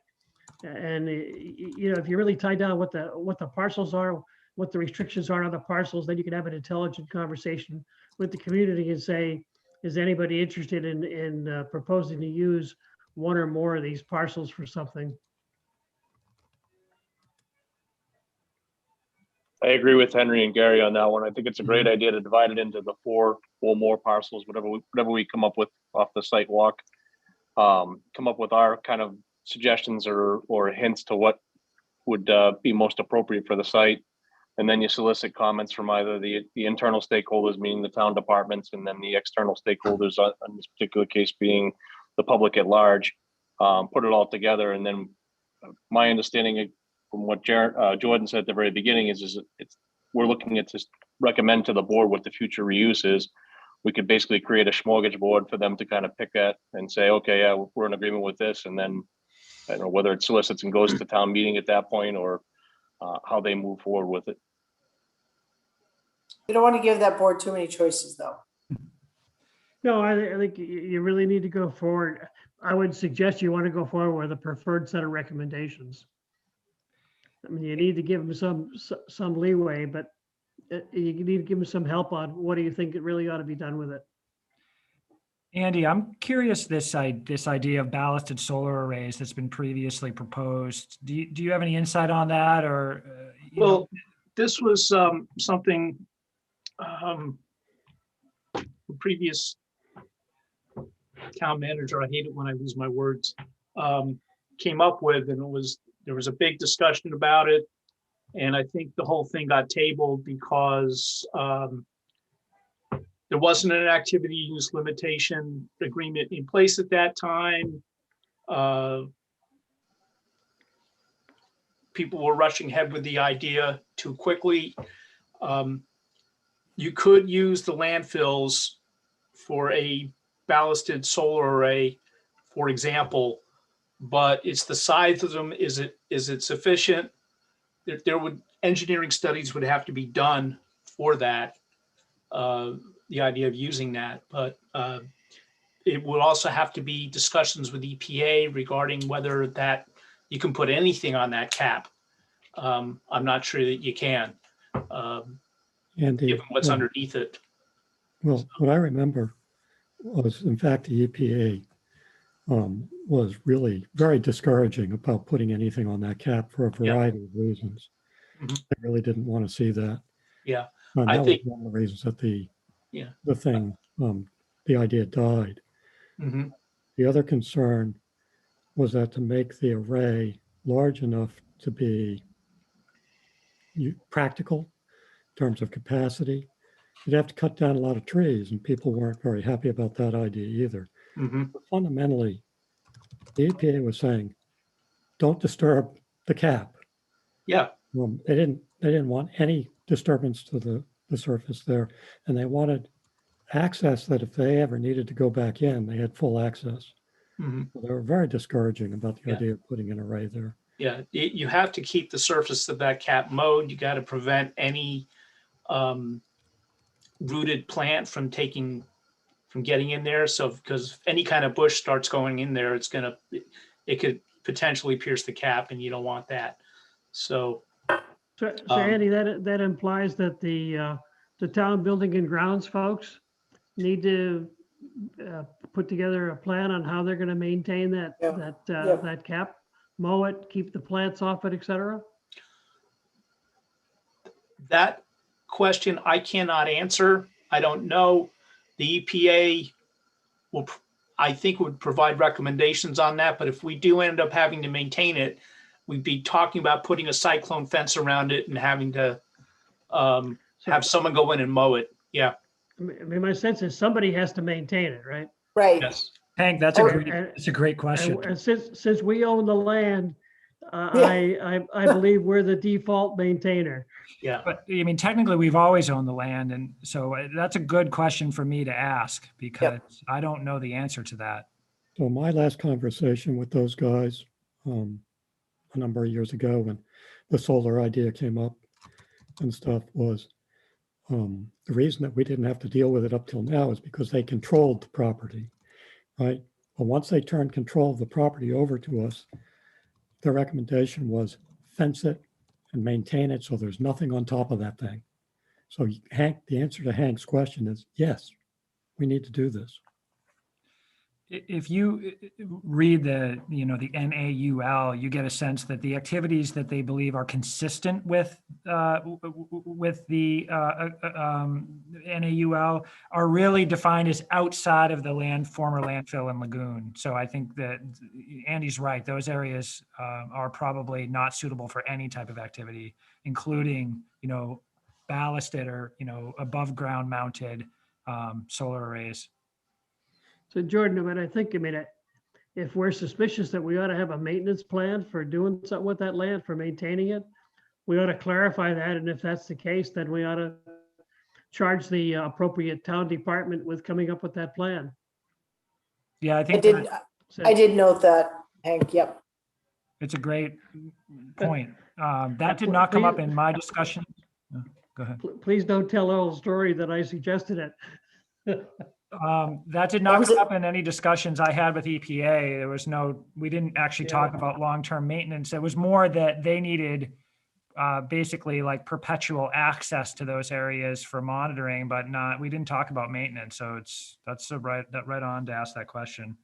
And if you really tie down what the parcels are, what the restrictions are on the parcels, then you can have an intelligent conversation with the community and say, is anybody interested in proposing to use one or more of these parcels for something? I agree with Henry and Gary on that one. I think it's a great idea to divide it into the four or more parcels, whatever we come up with off the site walk. Come up with our kind of suggestions or hints to what would be most appropriate for the site. And then you solicit comments from either the internal stakeholders, meaning the town departments, and then the external stakeholders, in this particular case being the public at large. Put it all together, and then my understanding from what Jordan said at the very beginning is we're looking at to recommend to the board what the future reuse is. We could basically create a smorgasbord for them to kind of pick at and say, okay, yeah, we're in agreement with this, and then I don't know whether it solicits and goes to town meeting at that point, or how they move forward with it. You don't want to give that board too many choices, though. No, I think you really need to go forward. I would suggest you want to go forward with a preferred set of recommendations. I mean, you need to give them some leeway, but you need to give them some help on what do you think it really ought to be done with it. Andy, I'm curious, this idea of ballasted solar arrays that's been previously proposed. Do you have any insight on that, or? Well, this was something the previous town manager, I hate it when I lose my words, came up with, and there was a big discussion about it. And I think the whole thing got tabled because there wasn't an activity use limitation agreement in place at that time. People were rushing ahead with the idea too quickly. You could use the landfills for a ballasted solar array, for example, but it's the size of them. Is it sufficient? Engineering studies would have to be done for that. The idea of using that, but it would also have to be discussions with EPA regarding whether that you can put anything on that cap. I'm not sure that you can, given what's underneath it. Well, what I remember was, in fact, the EPA was really very discouraging about putting anything on that cap for a variety of reasons. Mhm. They really didn't want to see that. Yeah, And I that think- was one of the reasons that the Yeah. thing, the idea died. Mhm. The other concern was that to make the array large enough to be practical in terms of capacity, you'd have to cut down a lot of trees, and people weren't very happy about that idea either. Mhm. But fundamentally, the EPA was saying, don't disturb the cap. Yeah, They didn't want any disturbance to the surface there, and they wanted access that if they ever needed to go back in, they had full access. Mhm. So they were very discouraging about the Yeah. idea of putting an array there. yeah. You have to keep the surface of that cap mowed. You got to prevent any rooted plant from getting in there. So because if any kind of bush starts going in there, it could potentially pierce the cap, and you don't want that. So So Andy, that implies that the town building and grounds folks need to put together a plan on how they're going to maintain that that cap, mow it, keep the plants off it, et cetera. that question I cannot answer. I don't know. The EPA I think, would provide recommendations on that. But if we do end up having to maintain it, we'd be talking about putting a cyclone fence around it and having to have someone go in and mow it. Yeah. I mean, my sense is somebody has to maintain it, right? Right. Yes. Hank, that's a great question. And since we own the land, I believe we're the default maintainer. Yeah. But I mean, technically, we've always owned the land, and so that's a good question for me to ask, because I don't know the answer to that. So my last conversation with those guys a number of years ago, when the solar idea came up and stuff, was the reason that we didn't have to deal with it up till now is because they controlled the property, right? But once they turned control of the property over to us, their recommendation was fence it and maintain it so there's nothing on top of that thing. So Hank, the answer to Hank's question is yes, we need to do this. if you read the, the NAUL, you get a sense that the activities that they believe are consistent with the NAUL are really defined as outside of the former landfill and lagoon. So I think that Andy's right. Those areas are probably not suitable for any type of activity, including, ballasted or, above ground mounted solar arrays. So Jordan, but if we're suspicious that we ought to have a maintenance plan for doing something with that land, for maintaining it, we ought to clarify that. And if that's the case, then we ought to charge the appropriate town department with coming up with that plan. Yeah, I I think did, So- I did note that, Hank, yep. it's a great point. That did not come up in my discussion. Go ahead. Please don't tell the whole story that I suggested it. That did not come up in any discussions I had with EPA. There was we didn't actually talk about long-term maintenance. It was more that they needed basically like perpetual access to those areas for monitoring, but we didn't talk about maintenance. So that's right on to ask that question.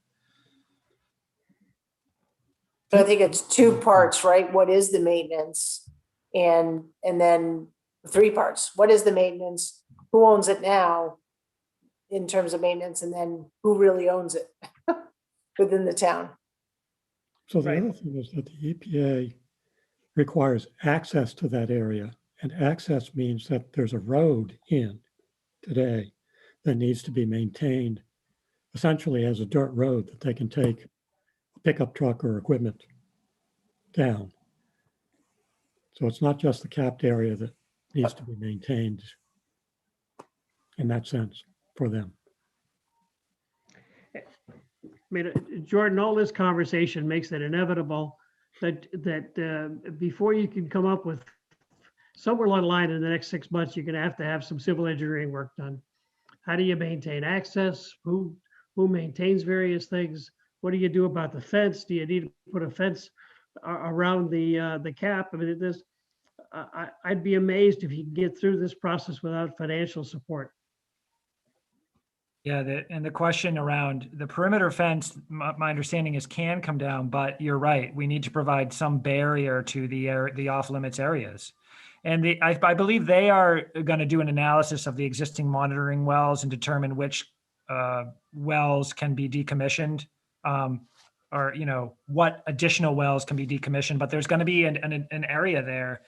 So I think it's two parts, right? What is the maintenance? And then 3 parts. What is the maintenance? Who owns it now in terms of maintenance? And then who really owns it within the town? So the Right. other thing is that the EPA requires access to that area, and access means that there's a road in today that needs to be maintained essentially as a dirt road that they can take a pickup truck or equipment down. So it's not just the capped area that needs to be maintained in that sense for them. Jordan, all this conversation makes it inevitable that before you can come up with somewhere along the line in the next 6 months, you're going to have some civil engineering work done. How do you maintain access? Who maintains various things? What do you do about the fence? Do you need to put a fence around the cap? I mean, I'd be amazed if you can get through this process without financial support. Yeah, and the question around the perimeter fence, my understanding is can come down, but you're right. We need to provide some barrier to the off limits areas. And I believe they are going to do an analysis of the existing monitoring wells and determine which wells can be decommissioned, or what additional wells can be decommissioned. But there's going to be an area there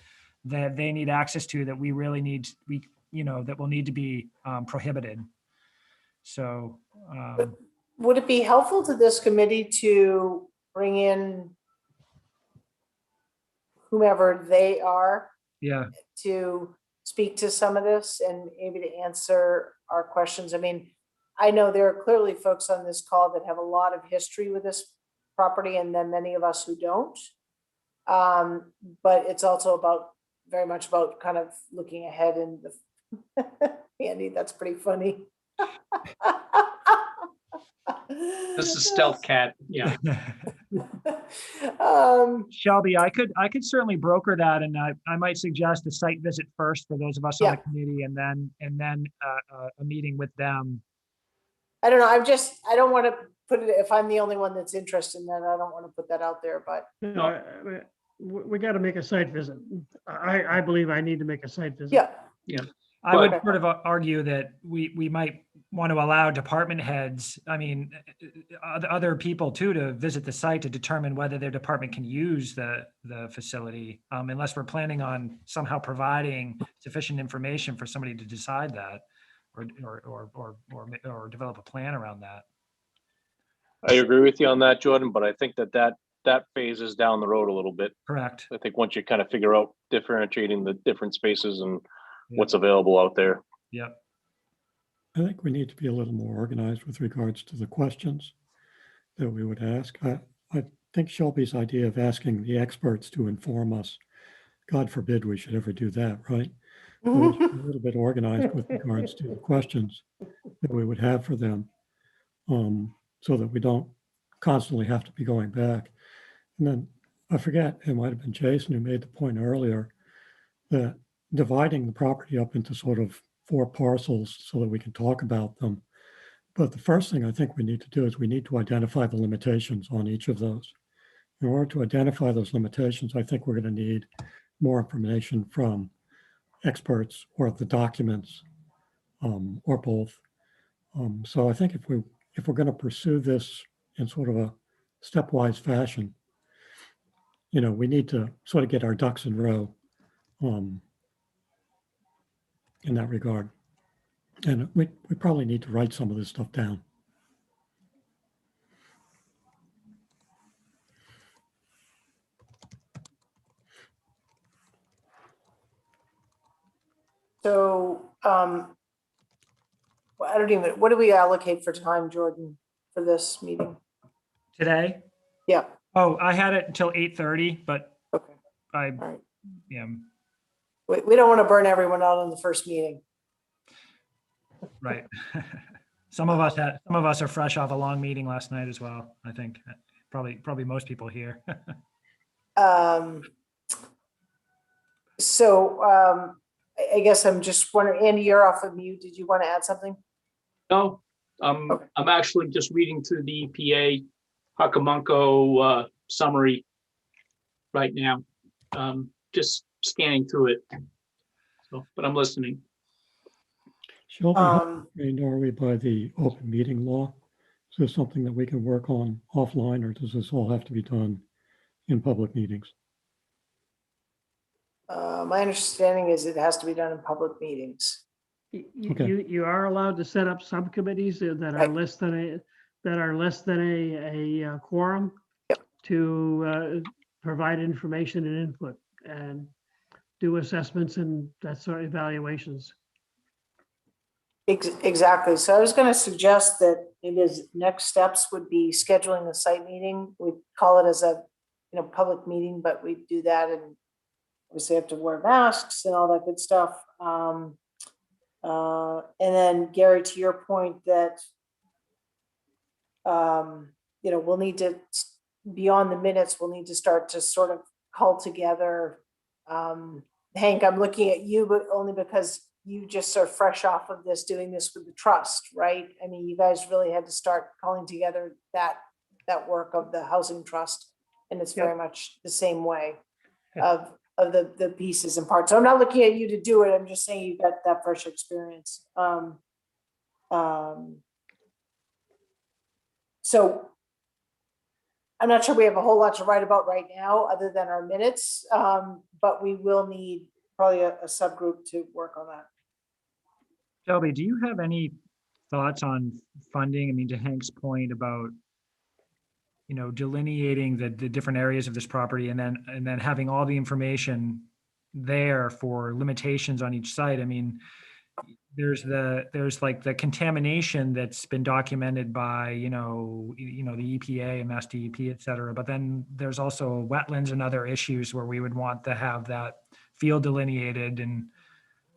that they need access to that we really need. That will need to be prohibited. So, Would it be helpful to this committee to bring in whomever they are yeah, to speak to some of this and maybe to answer our questions? I mean, I know there are clearly folks on this call that have a lot of history with this property, and then many of us who don't. But it's also very much about kind of looking ahead and Andy, that's pretty funny. This is Stealth Cat. Yeah. Shelby, I could certainly broker that, and I might suggest a site visit first for those of us on the committee, and then a meeting with them. I don't know. I don't want to put it, if I'm the only one that's interested in that, I don't want to put that out there, but. No, we got to make a site visit. I believe I need to make a site visit. Yeah. I would sort of argue that we might want to allow department heads, I mean, other people too, to visit the site to determine whether their department can use the facility, unless we're planning on somehow providing sufficient information for somebody to decide that, or develop a plan around that. I agree with you on that, Jordan, but I think that phase is down the road a little bit. Correct. I think once you kind of figure out differentiating the different spaces and what's available out there. Yep. I think we need to be a little more organized with regards to the questions that we would ask. I think Shelby's idea of asking the experts to inform us, God forbid we should ever do that, right? But we should be a little bit organized with regards to the questions that we would have for them, so that we don't constantly have to be going back. And then I forget, it might have been Jason who made the point earlier that dividing the property up into sort of 4 parcels so that we can talk about them, But the first thing I think we need to do is we need to identify the limitations on each of those. In order to identify those limitations, I think we're going to need more information from experts or the documents, or both. So I think if we're going to pursue this in sort of a stepwise fashion, we need to sort of get our ducks in a row in that regard. And we probably need to write some of this stuff down. So, well, I don't even, what do we allocate for time, Jordan, for this meeting? Today? Yeah, Oh, I had it until 8:30, but okay, I, all right. yeah, We don't want to burn everyone out on the first meeting. right. Some of us are fresh off a long meeting last night as well, I think. Probably most people here. So I guess I'm just wondering, Andy, you're off of mute. Did you want to add something? No, Okay. I'm actually just reading through the EPA Hocomonco summary right now. Just scanning through it. So, but I'm listening. Shelby, how trained are we by the open meeting law? Is this something that we can work on offline, or does this all have to be done in public meetings? My understanding is it has to be done in public meetings. Okay. You are allowed to set up subcommittees that are Right. less than a quorum Yep. to provide information and input and do assessments and that sort of evaluations. Exactly. So I was going to suggest that it is next steps would be scheduling a site meeting. We call it as a public meeting, but we do that and obviously have to wear masks and all that good stuff. And then Gary, to your point that we'll need to, beyond the minutes, we'll need to start to sort of cull together. Hank, I'm looking at you, but only because you just are fresh off of this, doing this with the trust, right? I mean, you guys really had to start calling together that work of the housing trust. And it's very much the same way of the pieces and parts. So I'm not looking at you to do it. I'm just saying you've got that fresh experience. So I'm not sure we have a whole lot to write about right now, other than our minutes, but we will need probably a subgroup to work on that. Shelby, do you have any thoughts on funding? I mean, to Hank's point about, delineating the different areas of this property and then having all the information there for limitations on each site. I mean, there's like the contamination that's been documented by, the EPA and Mass DEP, et cetera. But then there's also wetlands and other issues where we would want to have that field delineated. And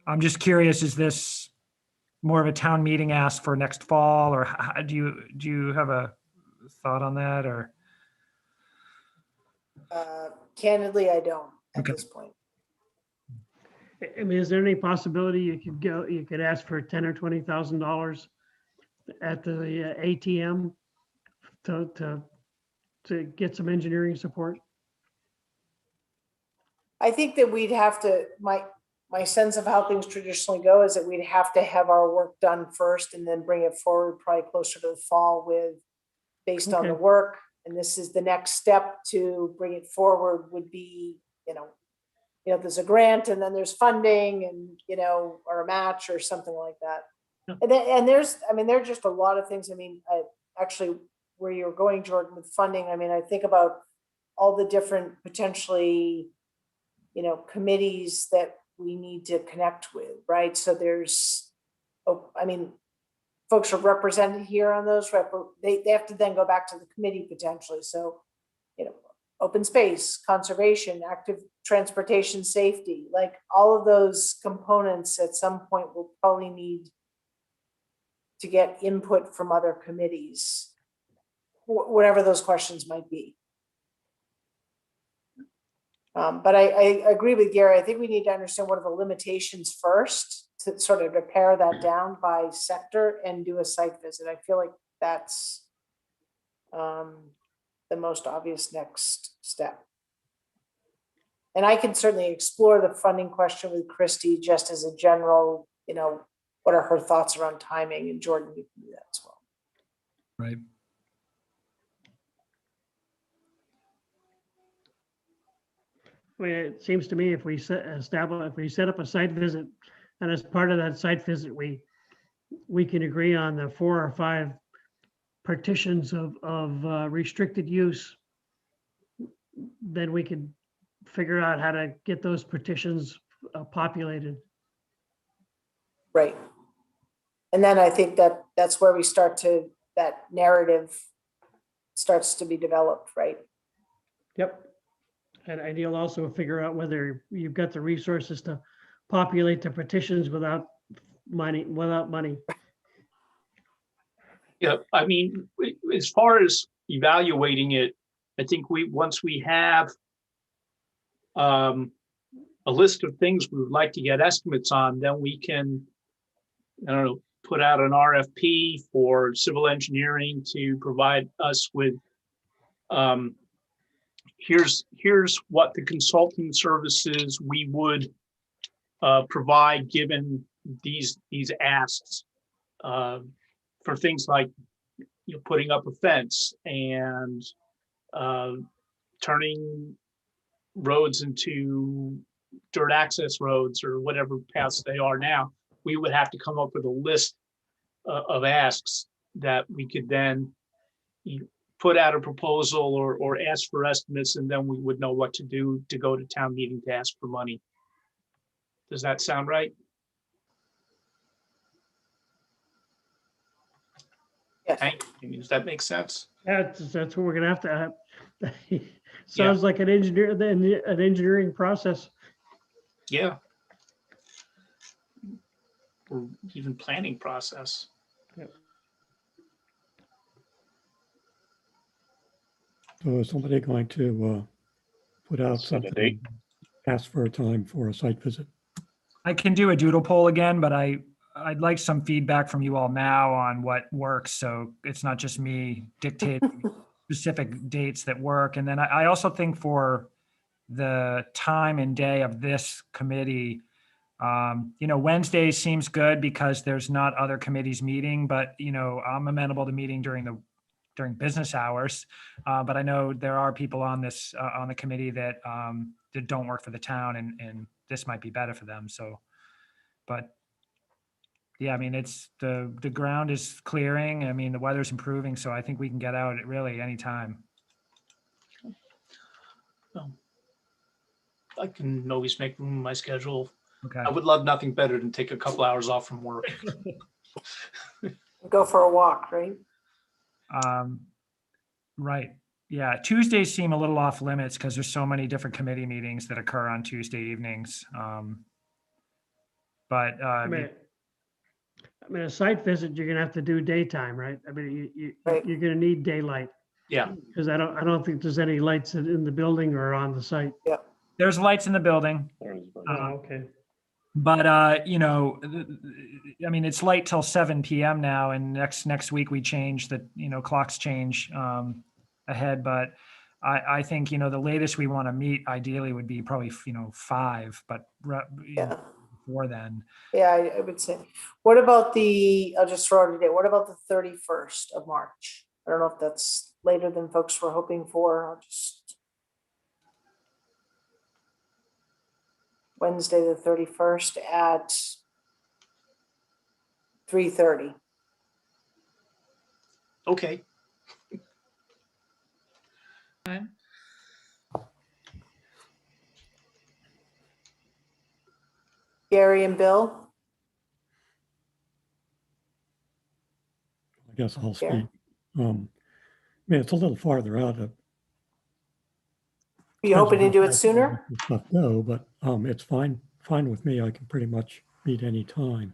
I'm just curious, is this more of a town meeting ask for next fall, or do you have a thought on that, or? Candidly, I don't at Okay. this point. I mean, is there any possibility you could ask for $10,000 or $20,000 at the ATM to get some engineering support? I think that we'd have to, my sense of how things traditionally go is that we'd have to have our work done first and then bring it forward probably closer to the fall based on the Okay. work. And this is the next step to bring it forward would be, there's a grant and then there's funding and, or a match or something like that. Yeah. And there are just a lot of things. I mean, actually where you're going, Jordan, with funding, I mean, I think about all the different potentially, committees that we need to connect with, right? So folks are represented here on those, they have to then go back to the committee potentially. So, open space, conservation, active transportation safety, like all of those components at some point will probably need to get input from other committees, whatever those questions might be. But I agree with Gary. I think we need to understand what are the limitations first to sort of to pare that down by sector and do a site visit. I feel like that's the most obvious next step. And I can certainly explore the funding question with Christy just as a general, what are her thoughts around timing, and Jordan, you can do that as well. Right. I mean, it seems to me if we set up a site visit, and as part of that site visit, we can agree on the 4 or 5 partitions of restricted use, then we can figure out how to get those partitions populated. Right. And then I think that's where we that narrative starts to be developed, right? Yep. And you'll also figure out whether you've got the resources to populate the petitions without money. Yeah, I mean, as far as evaluating it, I think once we have a list of things we would like to get estimates on, then we can, I don't know, put out an RFP for civil engineering to provide us with, here's what the consulting services we would provide given these asks for things like putting up a fence and turning roads into dirt access roads or whatever paths they are now. We would have to come up with a list of asks that we could then put out a proposal or ask for estimates, and then we would know what to do to go to town meeting to ask for money. Does that sound right? Yes. Hank, does that make sense? That's what we're gonna have to. Sounds like an engineering process. Yeah. Or even planning process. So is somebody going to put out Set a something, date. ask for a time for a site visit? I can do a doodle poll again, but I'd like some feedback from you all now on what works. So it's not just me dictating specific dates that work. And then I also think for the time and day of this committee, Wednesday seems good because there's not other committees meeting, but I'm amenable to meeting during business hours. But I know there are people on the committee that don't work for the town, and this might be better for them. So, but yeah, I mean, it's the ground is clearing. I mean, the weather's improving, so I think we can get out at really any time. I can always make room in my schedule. Okay. I would love nothing better than take a couple hours off from work. Go for a walk, right? Right. Yeah. Tuesdays seem a little off limits because there's so many different committee meetings that occur on Tuesday evenings. But I mean, a site visit, you're gonna have to do daytime, right? I mean, Right. you're gonna need daylight, Yeah, because I don't think there's any lights in the building or on the site. there's lights in the building. Okay. But I mean, it's light till 7 p.m. now, and next week we change the clocks change ahead. But I think the latest we want to meet ideally would be probably 5, but Yeah. before then. Yeah, I would say. What about I'll just throw it today. What about the 31st of March? I don't know if that's later than folks were hoping for. I'll just. Wednesday, the 31st at 3:30. okay. Fine. Gary and Bill? I guess I'll Yeah. speak. I mean, it's a little farther out. Are you hoping to do it sooner? No, but it's fine with me. I can pretty much meet any time.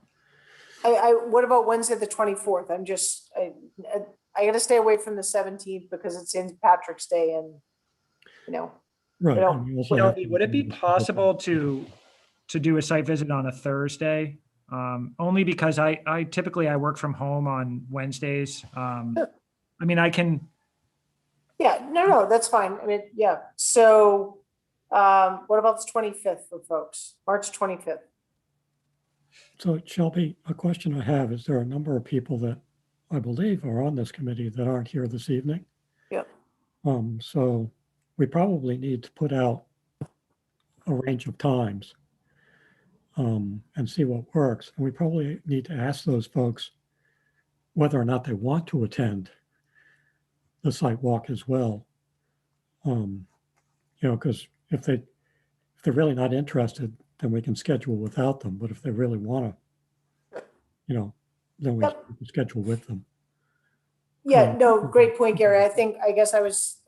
What about Wednesday, the 24th? I gotta stay away from the 17th because it's St. Patrick's Day and, Right. don't- and we also Would have to would it be do the- possible to do a site visit on a Thursday? Only because I typically I work from home on Wednesdays. Sure. I mean, I can, Yeah, no, that's fine. I mean, yeah. So what about the 25th for folks? March 25th? So Shelby, a question I have is there are a number of people that I believe are on this committee that aren't here this evening. Yep. So we probably need to put out a range of times and see what works. And we probably need to ask those folks whether or not they want to attend the site walk as well. Because if they're really not interested, then we can schedule without them. But if they really want to, then we Yep. can schedule with them. Yeah, no, great point, Gary. I guess I was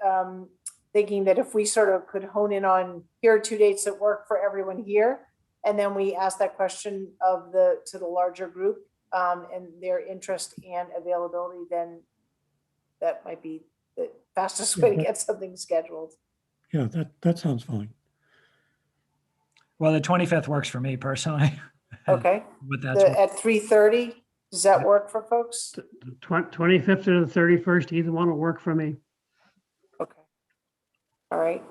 thinking that if we sort of could hone in on, here are 2 dates that work for everyone here, and then we ask that question to the larger group and their interest and availability, then that might be the fastest way to get something scheduled. Yeah, that sounds fine. well, the 25th works for me personally. Okay, But that's, at 3:30, does that work for folks? 25th or the 31st, either one will work for me. Okay. All right.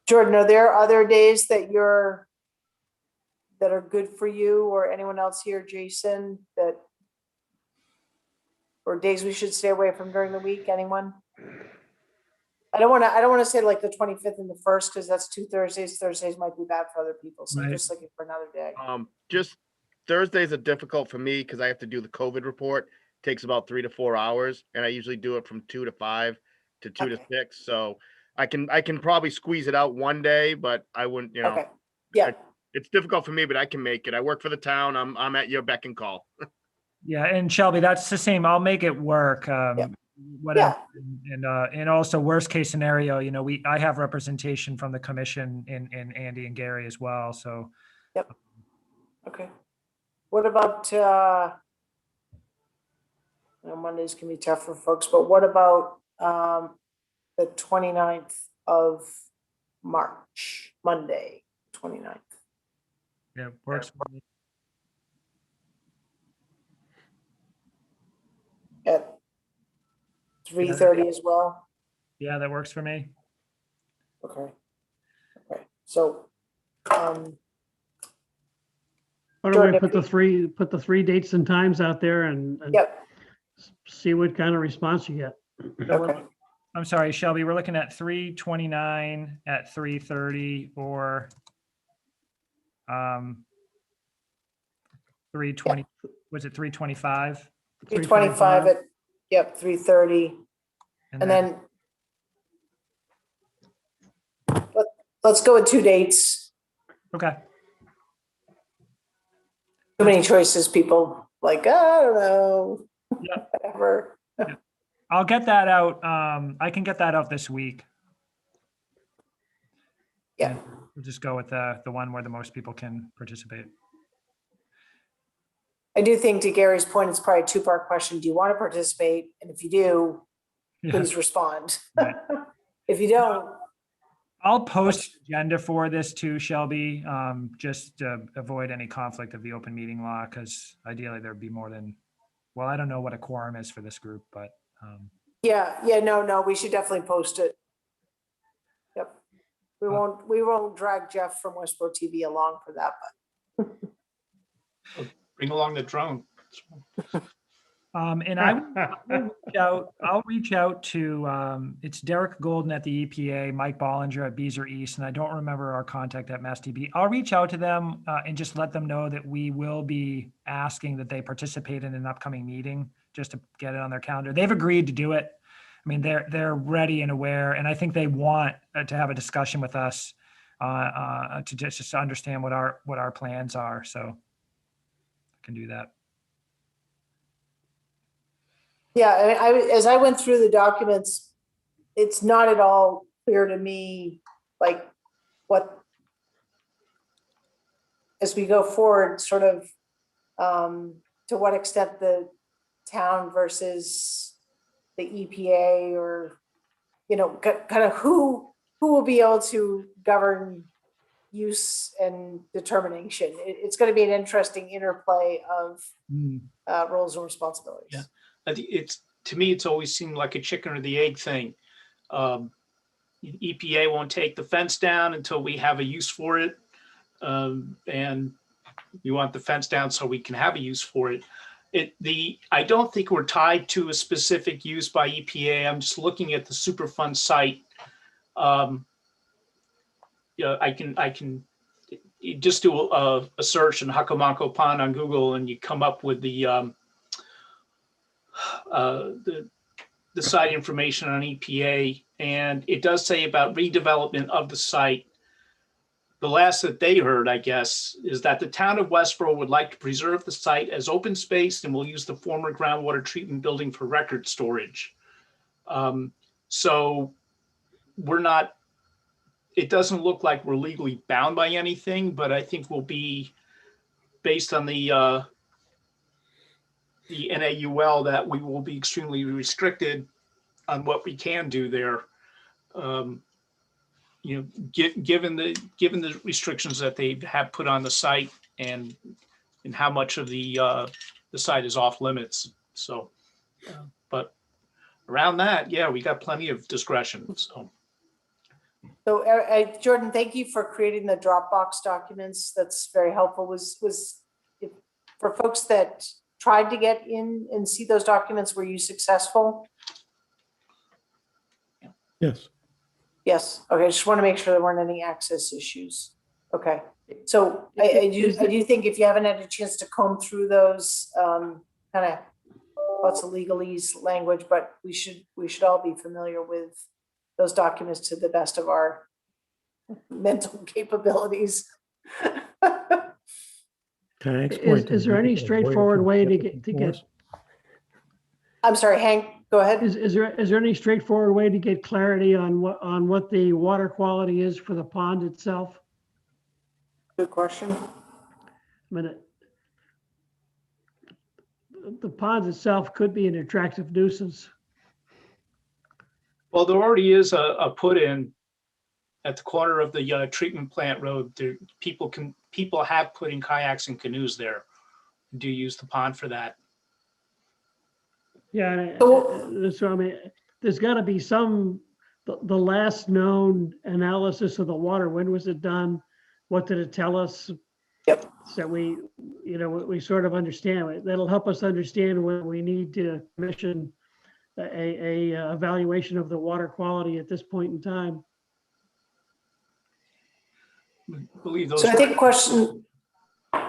Jordan, are there other days that are good for you or anyone else here, Jason, or days we should stay away from during the week? Anyone? I don't want to say like the 25th and the 1st, because that's 2 Thursdays. Thursdays might be bad for other people. So I'm Right. just looking for another day. Just Thursdays are difficult for me because I have to do the COVID report. Takes about 3 to 4 hours, and I usually do it from 2 to 5 to 2 to Okay. 6. So I can probably squeeze it out one day, but I wouldn't, Okay. Yeah. It's difficult for me, but I can make it. I work for the town. I'm at your beck and call. yeah, and Shelby, that's the same. I'll make it work. Whatever. And also worst case scenario, I have representation from the commission in Andy and Gary as well. So Okay. What about, Mondays can be tough for folks, but what about the 29th of March, Monday, 29th? yeah, it works for me. At 3:30 as well? Yeah, that works for me. Okay. Okay, so, Why don't Jordan, we if put the three dates and times out there and yep, see what kind of response you get. okay. I'm sorry, Shelby, we're looking at 3:29 at 3:30 or 3:20, was it 3:25? 3:25 at, yep, 3:30, and then let's go with 2 dates. Okay, Too many choices, people like, I don't know, yeah, whatever. I'll get that out. I can get that out this week. Yeah. We'll just go with the one where the most people can participate. I do think, to Gary's point, it's probably a 2-part question. Do you want to participate? And if you do, Yeah. please respond. Right. If you don't, I'll post agenda for this too, Shelby, just to avoid any conflict of the open meeting law, because ideally there'd be more than, well, I don't know what a quorum is for this group, but yeah, no, we should definitely post it. Yep. We won't drag Jeff from Westborough TV along for that, but Bring along the drone. and I'll reach out to, it's Derek Golden at the EPA, Mike Bollinger at Beezer East, and I don't remember our contact at MassDB. I'll reach out to them and just let them know that we will be asking that they participate in an upcoming meeting, just to get it on their calendar. They've agreed to do it. I mean, they're ready and aware, and I think they want to have a discussion with us to just understand what our plans are. So I can do that. yeah, as I went through the documents, it's not at all clear to me, like, what, as we go forward, sort of, to what extent the town versus the EPA, or, kind of who who will be able to govern use and determination. It's going to be an interesting interplay of roles and responsibilities. Yeah. I think to me, it's always seemed like a chicken or the egg thing. EPA won't take the fence down until we have a use for it. And you want the fence down so we can have a use for it. I don't think we're tied to a specific use by EPA. I'm just looking at the Superfund site. I can you just do a search in Hocomonco Pond on Google, and you come up with the site information on EPA, and it does say about redevelopment of the site. The last that they heard, I guess, is that the town of Westborough would like to preserve the site as open space and will use the former groundwater treatment building for record storage. So we're not, it doesn't look like we're legally bound by anything, but I think we'll be, based on the NAUL, that we will be extremely restricted on what we can do there. Given the restrictions that they have put on the site and how much of the site is off limits. So, but around that, yeah, we got plenty of discretion. So Jordan, thank you for creating the Dropbox documents. That's very helpful. Was for folks that tried to get in and see those documents, were you successful? Yes. Yes. Okay. I just want to make sure there weren't any access issues. Okay. So I do think if you haven't had a chance to comb through those, kind of lots of legalese language, but we should all be familiar with those documents to the best of our mental capabilities. Can I explain? Is there any straightforward way to get? I'm sorry, Hank, go ahead. Is there any straightforward way to get clarity on what the water quality is for the pond itself? Good question. I mean, the pond itself could be an attractive nuisance. well, there already is a put in at the corner of the treatment plant road. There, people have put in kayaks and canoes there. Do use the pond for that. Yeah, So- so I mean, there's got to be the last known analysis of the water. When was it done? What did it tell us? Yep. So we sort of understand it. That'll help us understand when we need to commission a evaluation of the water quality at this point in time. I believe those. So I think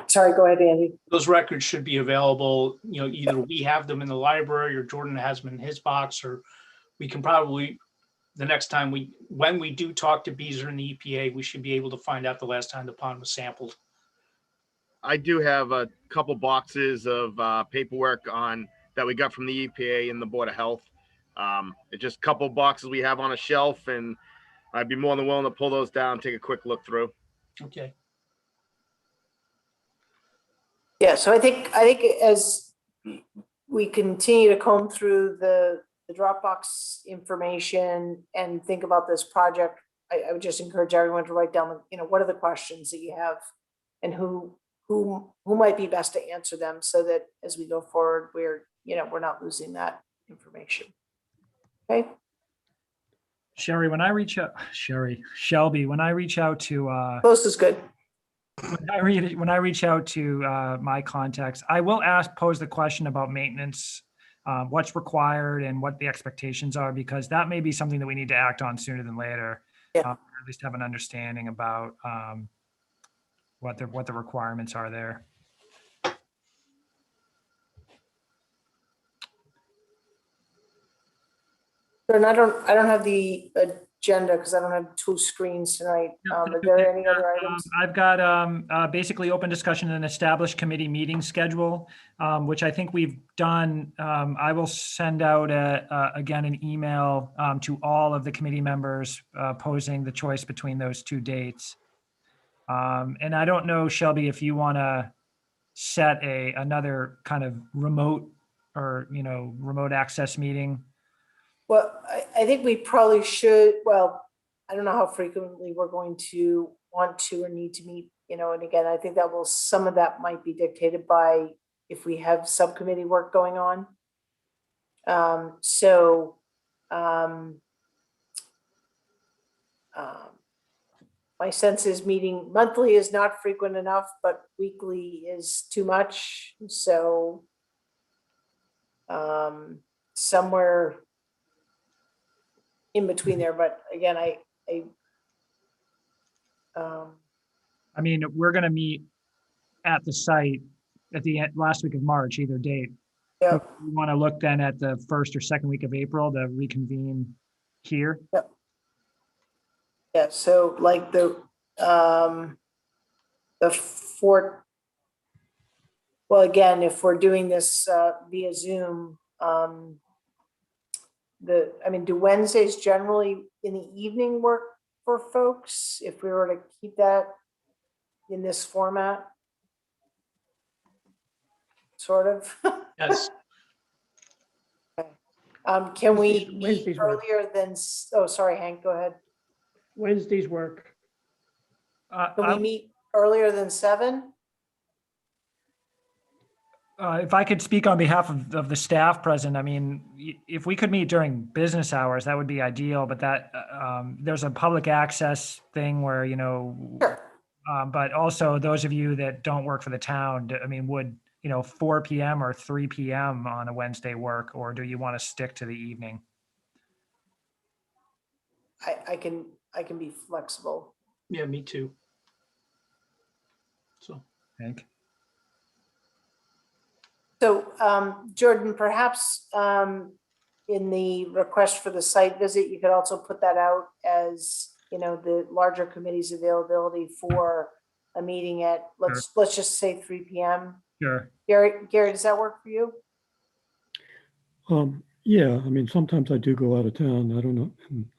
sorry, go ahead, Andy. Those records should be available, either we have them in the library or Jordan has them in his box, or we can probably, the next time when we do talk to Beazer and the EPA, we should be able to find out the last time the pond was sampled. I do have a couple boxes of paperwork that we got from the EPA and the Board of Health. It's just a couple boxes we have on a shelf, and I'd be more than willing to pull those down, take a quick look through. Okay. Yeah, so I think as we continue to comb through the Dropbox information and think about this project, I would just encourage everyone to write down, what are the questions that you have and who might be best to answer them, so that as we go forward, we're not losing that information. Okay. Shelby, when I reach out to Close is good. when I reach out to my contacts, I will pose the question about maintenance, what's required and what the expectations are, because that may be something that we need to act on sooner than later. Yeah. Or at least have an understanding about what the requirements are there. And I don't have the agenda because I don't have two screens tonight. Are there any other items? I've got basically open discussion and established committee meeting schedule, which I think we've done. I will send out again an email to all of the committee members posing the choice between those two dates. And I don't know, Shelby, if you want to set another kind of remote or remote access meeting. Well, I think we probably should. Well, I don't know how frequently we're going to want to or need to meet, and again, I think some of that might be dictated by if we have subcommittee work going on. My sense is meeting monthly is not frequent enough, but weekly is too much. So somewhere in between there, but again, I mean, we're going to meet at the site at the last week of March, either date. yeah, We want to look then at the first or second week of April to reconvene here. yeah. So like the fourth. Well, again, if we're doing this via Zoom, do Wednesdays generally in the evening work for folks? If we were to keep that in this format? Sort of. Yes. Can we meet Wednesdays work. earlier than, oh, sorry, Hank, go ahead. Wednesdays work. Can we meet earlier than 7? If I could speak on behalf of the staff present, I mean, if we could meet during business hours, that would be ideal, but that there's a public access thing where, Sure. but also those of you that don't work for the town, I mean, would, 4 PM or 3 PM on a Wednesday work, or do you want to stick to the evening? I can be flexible. Yeah, me too. So, Hank? So, Jordan, perhaps in the request for the site visit, you could also put that out as, the larger committee's availability for a meeting at, let's just say 3 PM. Sure. Gary, does that work for you? Yeah, I mean, sometimes I do go out of town. I don't know.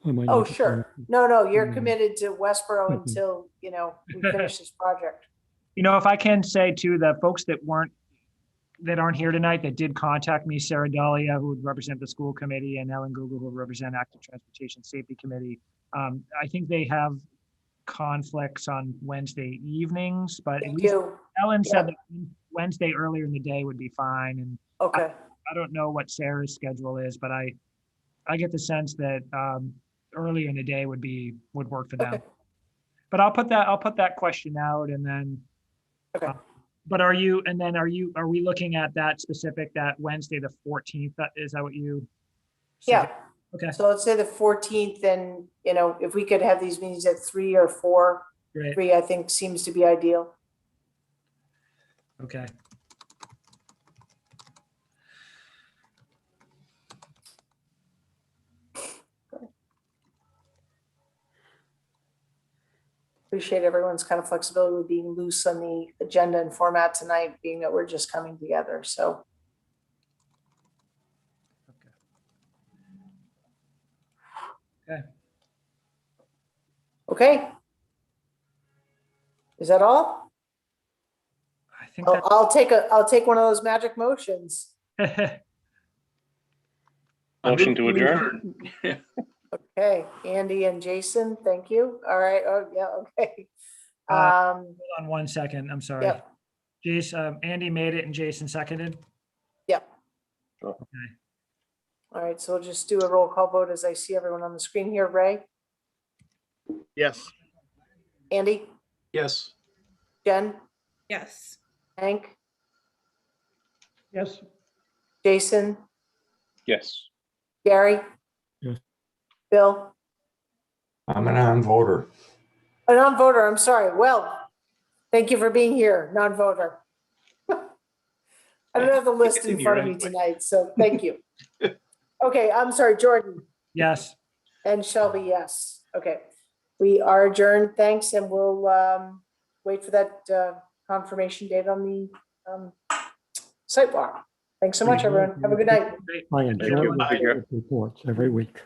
I might. Oh, need to sure. come. No, you're Mm. committed to Westborough Mhm. until, we finish this project. If I can say too, the folks that aren't here tonight that did contact me, Sarah Dahlia, who would represent the school committee, and Ellen Google, who would represent Active Transportation Safety Committee. I think they have conflicts on Wednesday evenings, but at Thank least you. Ellen said Yeah. that Wednesday earlier in the day would be fine. And Okay, I don't know what Sarah's schedule is, but I get the sense that earlier in the day would work for them. Okay. But I'll put that question out, and then. Okay. But are we looking at that Wednesday, the 14th? Is that what you? yeah. Okay, So let's say the 14th, and, if we could have these meetings at 3 or 4, great. 3, I think seems to be ideal. Okay. Appreciate everyone's kind of flexibility with being loose on the agenda and format tonight, being that we're just coming together, so. Okay. Okay. Is that all? I think I'll take one of those magic motions. that. Motion to adjourn. Okay, Andy and Jason, thank you. All right, oh, yeah, okay. Hold on 1 second. I'm sorry. Yep. Jason, Andy made it and Jason seconded. Yep. Sure. Okay. All right, so we'll just do a roll call vote as I see everyone on the screen here. Ray, Yes. Andy, yes. Jen, Yes. Hank, Yes. Jason, Yes. Gary? Yes. Bill? I'm a non-voter. A non-voter, I'm sorry. Well, thank you for being here, non-voter. I don't have the list It's in in front here of me anyway. tonight, so thank you. Okay, I'm sorry, Jordan Yes. and Shelby, yes. Okay, we are adjourned, thanks, and we'll wait for that confirmation date on the site walk. Thanks so much, everyone. Have a good night. I enjoy everyone. the reports every week.